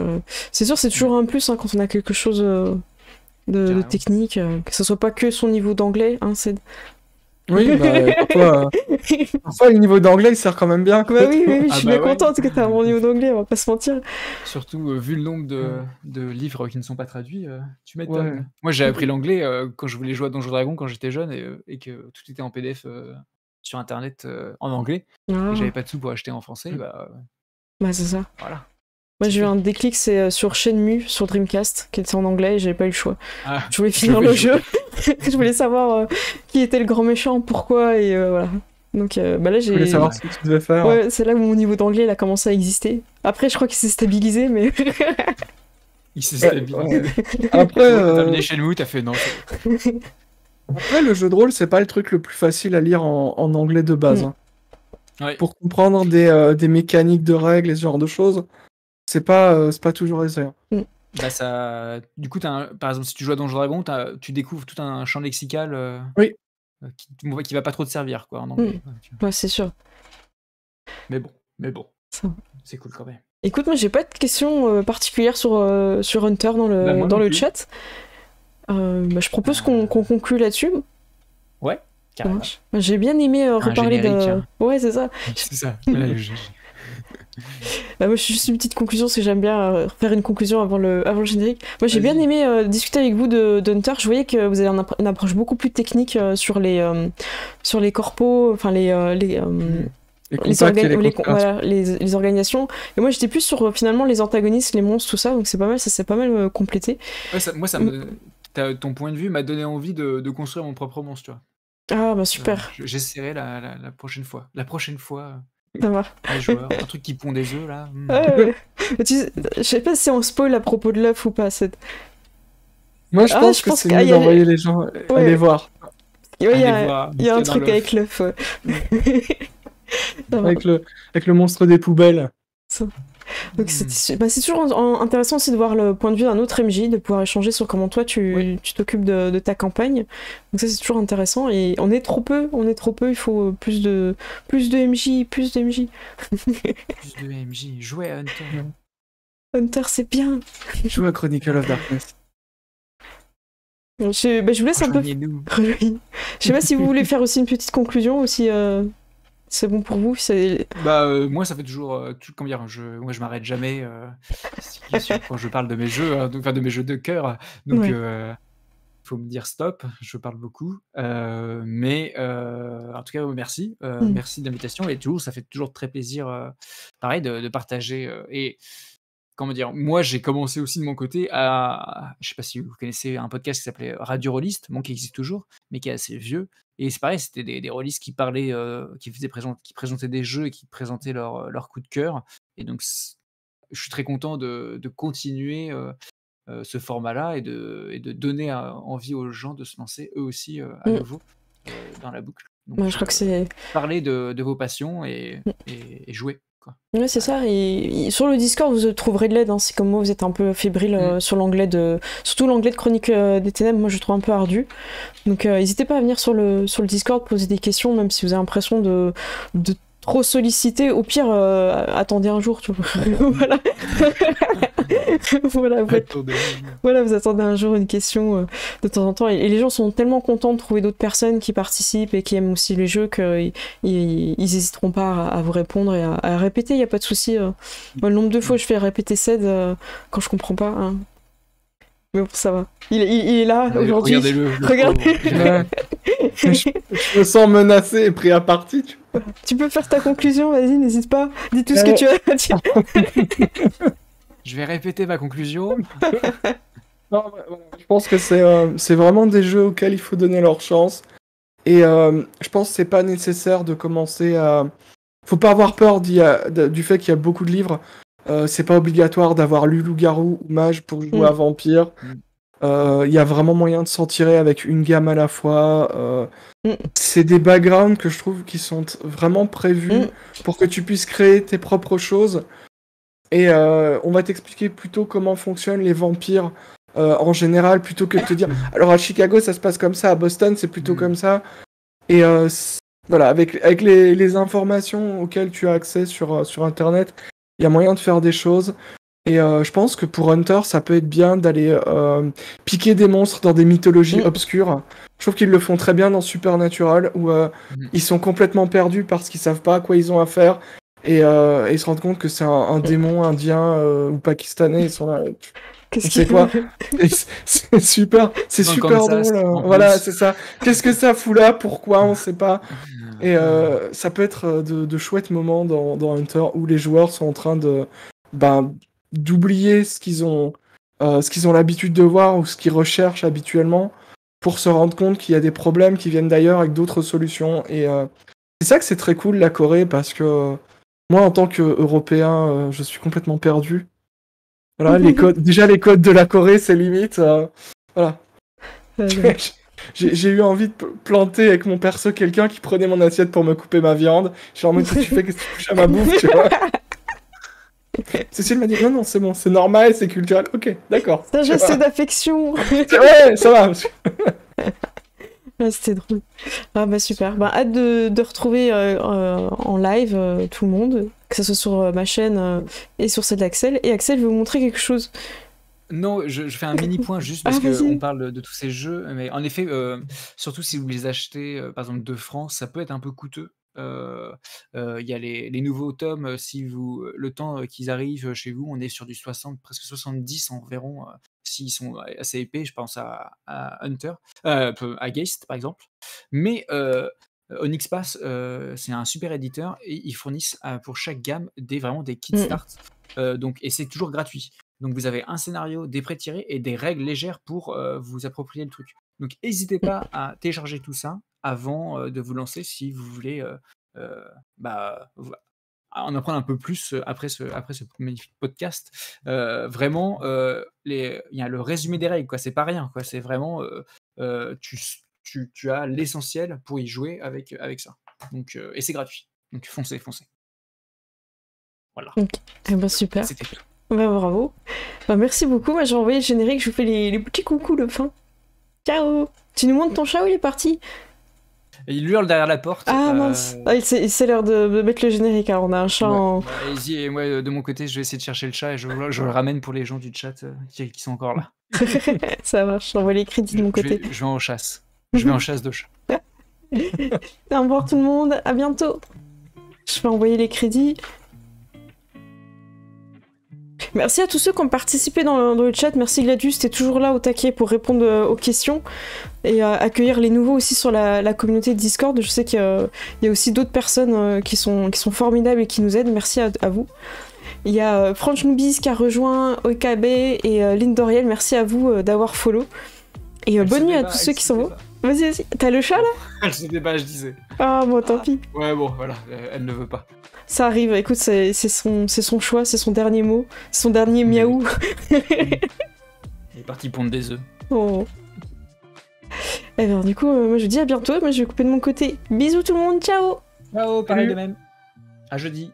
S1: c'est sûr, c'est toujours un plus quand on a quelque chose de technique, que ce soit pas que son niveau d'anglais. Hein,
S3: oui, parfois le niveau d'anglais il sert quand même bien.
S1: Bah oui, je suis bien contente que t'as un bon niveau d'anglais, on va pas se mentir.
S2: Surtout vu le nombre de livres qui ne sont pas traduits, tu m'étonnes. Ouais. Moi j'ai appris l'anglais quand je voulais jouer à Donjons Dragons quand j'étais jeune et que tout était en PDF sur internet en anglais. Et j'avais pas de sous pour acheter en français. Bah
S1: c'est ça.
S2: Voilà.
S1: Moi j'ai eu un déclic, c'est sur Shenmue sur Dreamcast, qui était en anglais et j'avais pas eu le choix. Je voulais finir le jeu, je voulais savoir qui était le grand méchant, pourquoi, et voilà. Donc là j'ai...
S3: Je voulais savoir ce que tu devais faire.
S1: Ouais, c'est là où mon niveau d'anglais il a commencé à exister. Après je crois qu'il s'est stabilisé, mais...
S2: Il s'est stabilisé.
S3: Ouais. Après...
S2: T'as terminé Shenmue, t'as fait non.
S3: Après le jeu de rôle c'est pas le truc le plus facile à lire en anglais de base. Hein.
S2: Ouais.
S3: Pour comprendre des mécaniques de règles et ce genre de choses. C'est pas toujours aisé.
S2: Bah ça... Du coup, par exemple, si tu joues à Donjons Dragons, tu découvres tout un champ lexical qui va pas trop te servir, quoi, en anglais.
S1: Ouais, c'est sûr.
S2: Mais bon, c'est cool quand même.
S1: Écoute, moi j'ai pas de questions particulières sur Hunter dans le chat. Je propose qu'on conclue là-dessus.
S2: Ouais, carrément.
S1: J'ai bien aimé reparler de... Ouais, c'est ça.
S2: C'est ça.
S1: Moi, juste une petite conclusion, parce que j'aime bien faire une conclusion avant le générique. Moi, j'ai bien aimé discuter avec vous d'Hunter. Je voyais que vous avez une approche beaucoup plus technique sur les corpos, enfin les organisations. Et moi, j'étais plus sur finalement les antagonistes, les monstres, tout ça. Donc c'est pas mal, ça s'est pas mal complété.
S2: Ouais, ton point de vue m'a donné envie de construire mon propre monstre, tu vois.
S1: Ah bah super.
S2: J'essaierai la prochaine fois. La prochaine fois.
S1: Ça va.
S2: Les joueurs, un truc qui pond des œufs là.
S1: Je sais pas si on spoil à propos de l'œuf ou pas.
S3: Moi je pense que c'est mieux d'envoyer les gens aller voir.
S1: Il y a un truc avec l'œuf.
S3: Avec le monstre des poubelles.
S1: Donc c'est toujours intéressant aussi de voir le point de vue d'un autre MJ, de pouvoir échanger sur comment toi tu t'occupes de ta campagne. Donc ça c'est toujours intéressant et on est trop peu, il faut plus de MJ. Plus de
S2: MJ, jouez à Hunter.
S1: Hunter c'est bien.
S3: Jouez à Chronicle of Darkness.
S1: Je vous laisse un peu... Je sais pas si vous voulez faire aussi une petite conclusion aussi... C'est bon pour vous?
S2: Moi, ça fait toujours... comment dire, moi, je m'arrête jamais quand je parle de mes jeux, de mes jeux de cœur. Donc, faut me dire stop, je parle beaucoup. Mais en tout cas, merci. Merci de l'invitation. Et ça fait toujours très plaisir, pareil, de partager. Et comment dire, moi, j'ai commencé aussi de mon côté je sais pas si vous connaissez un podcast qui s'appelait Radio Rolliste, qui existe toujours, mais qui est assez vieux. Et c'est pareil, c'était des rôlistes qui parlaient, qui présentaient des jeux et qui présentaient leur coup de cœur. Et donc, je suis très content de continuer ce format-là et de donner envie aux gens de se lancer eux aussi à nouveau dans la boucle. Donc,
S1: je crois que c'est...
S2: Parler de vos passions et jouer.
S1: Ouais, c'est ça. Et sur le Discord, vous trouverez de l'aide. Si comme moi, vous êtes un peu fébrile sur l'anglais surtout l'anglais de Chronique des Ténèbres, moi je le trouve un peu ardu. Donc n'hésitez pas à venir sur le Discord, poser des questions, même si vous avez l'impression de trop solliciter. Au pire, attendez un jour, tu vois. Voilà, vous attendez un jour une question de temps en temps. Et les gens sont tellement contents de trouver d'autres personnes qui participent et qui aiment aussi les jeux qu'ils n'hésiteront pas à vous répondre et à répéter, il n'y a pas de souci. Moi, le nombre de fois je fais répéter CED quand je comprends pas. Hein. Mais bon, ça va. Il est là aujourd'hui.
S3: Regardez-le. Je me sens menacé et pris à partie.
S1: Tu peux faire ta conclusion, vas-y, n'hésite pas. Dis tout ce que tu as à dire.
S2: Je vais répéter ma conclusion.
S3: Non, je pense que c'est vraiment des jeux auxquels il faut donner leur chance. Et je pense que c'est pas nécessaire de commencer à... Faut pas avoir peur du fait qu'il y a beaucoup de livres. C'est pas obligatoire d'avoir lu loup-garou ou mage pour jouer à vampire. Il y a vraiment moyen de s'en tirer avec une gamme à la fois. C'est des backgrounds que je trouve qui sont vraiment prévus pour que tu puisses créer tes propres choses. Et on va t'expliquer plutôt comment fonctionnent les vampires en général, plutôt que de te dire alors à Chicago ça se passe comme ça, à Boston c'est plutôt comme ça. Et voilà, avec les informations auxquelles tu as accès sur Internet, il y a moyen de faire des choses. Et je pense que pour Hunter, ça peut être bien d'aller piquer des monstres dans des mythologies obscures. Je trouve qu'ils le font très bien dans Supernatural, où ils sont complètement perdus parce qu'ils savent pas à quoi ils ont affaire. Et ils se rendent compte que c'est un démon indien ou pakistanais. Ils sont là. C'est quoi? C'est super drôle. Voilà, c'est ça. Qu'est-ce que ça fout là? Pourquoi? On sait pas. Et ça peut être de chouettes moments dans Hunter où les joueurs sont en train d'oublier ce qu'ils ont l'habitude de voir ou ce qu'ils recherchent habituellement pour se rendre compte qu'il y a des problèmes qui viennent d'ailleurs avec d'autres solutions. Et c'est ça que c'est très cool la Corée, parce que moi en tant qu'Européen, je suis complètement perdu. Voilà, les codes de la Corée, c'est limite. Voilà. J'ai eu envie de planter avec mon perso quelqu'un qui prenait mon assiette pour me couper ma viande. Genre, mais qu'est-ce que tu fais? Qu'est-ce que tu touches à ma bouffe, tu vois? Cécile m'a dit non, c'est bon, c'est normal, c'est culturel. Ok, d'accord.
S1: C'est un geste d'affection.
S3: Ouais, ça va.
S1: Ah, c'était drôle. Ah bah super. Bah, hâte de retrouver en live tout le monde, que ce soit sur ma chaîne et sur celle d'Axel. Et Axel veut vous montrer quelque chose.
S2: Non, je fais un mini point juste parce qu'on parle de tous ces jeux, mais en effet, surtout si vous les achetez, par exemple de France, ça peut être un peu coûteux. Il y a les nouveaux tomes, le temps qu'ils arrivent chez vous, on est sur du 60, presque 70 environ, s'ils sont assez épais, je pense à Hunter, à Geist par exemple. Mais Onyx Pass, c'est un super éditeur et ils fournissent pour chaque gamme vraiment des kits start, et c'est toujours gratuit. Donc vous avez un scénario, des pré-tirés et des règles légères pour vous approprier le truc. Donc n'hésitez pas à télécharger tout ça avant de vous lancer si vous voulez en apprendre un peu plus après ce magnifique podcast. Vraiment, il y a le résumé des règles, quoi. C'est pas rien, quoi. C'est vraiment tu as l'essentiel pour y jouer avec ça. Donc, et c'est gratuit. Donc foncez. Voilà.
S1: Okay. Eh ben, super.
S2: C'était tout.
S1: Bah, bravo. Bah, merci beaucoup. Moi, j'ai envoyé le générique. Je vous fais les petits coucous de fin. Ciao. Tu nous montres ton chat où il est parti?
S2: Il hurle derrière la porte.
S1: Ah mince. C'est l'heure de mettre le générique. Alors on a un chat en...
S2: Allez-y, et moi de mon côté je vais essayer de chercher le chat et je le ramène pour les gens du chat qui sont encore là.
S1: Ça marche, j'envoie les crédits de mon côté.
S2: Je vais en chasse. Je vais en chasse de chat.
S1: Au revoir tout le monde, à bientôt. Je vais envoyer les crédits. Merci à tous ceux qui ont participé dans le chat. Merci Gladius, t'es toujours là au taquet pour répondre aux questions et accueillir les nouveaux aussi sur la communauté de Discord. Je sais qu'il y a aussi d'autres personnes qui sont formidables et qui nous aident. Merci à vous. Il y a Franch Noobis qui a rejoint OKB et Lindoriel. Merci à vous d'avoir follow. Et bonne nuit à tous ceux qui sont beaux. Vas-y, t'as le chat là?
S2: Elle se débat, je disais.
S1: Ah bon, tant pil.
S2: Ouais, bon, voilà, elle ne veut pas.
S1: Ça arrive, écoute, c'est son choix, c'est son dernier mot, son dernier miaou.
S2: Il est parti pondre des œufs.
S1: Oh. Et bien, du coup, moi je dis à bientôt. Moi je vais couper de mon côté. Bisous tout le monde, ciao.
S2: Ciao, pareil de même. À jeudi.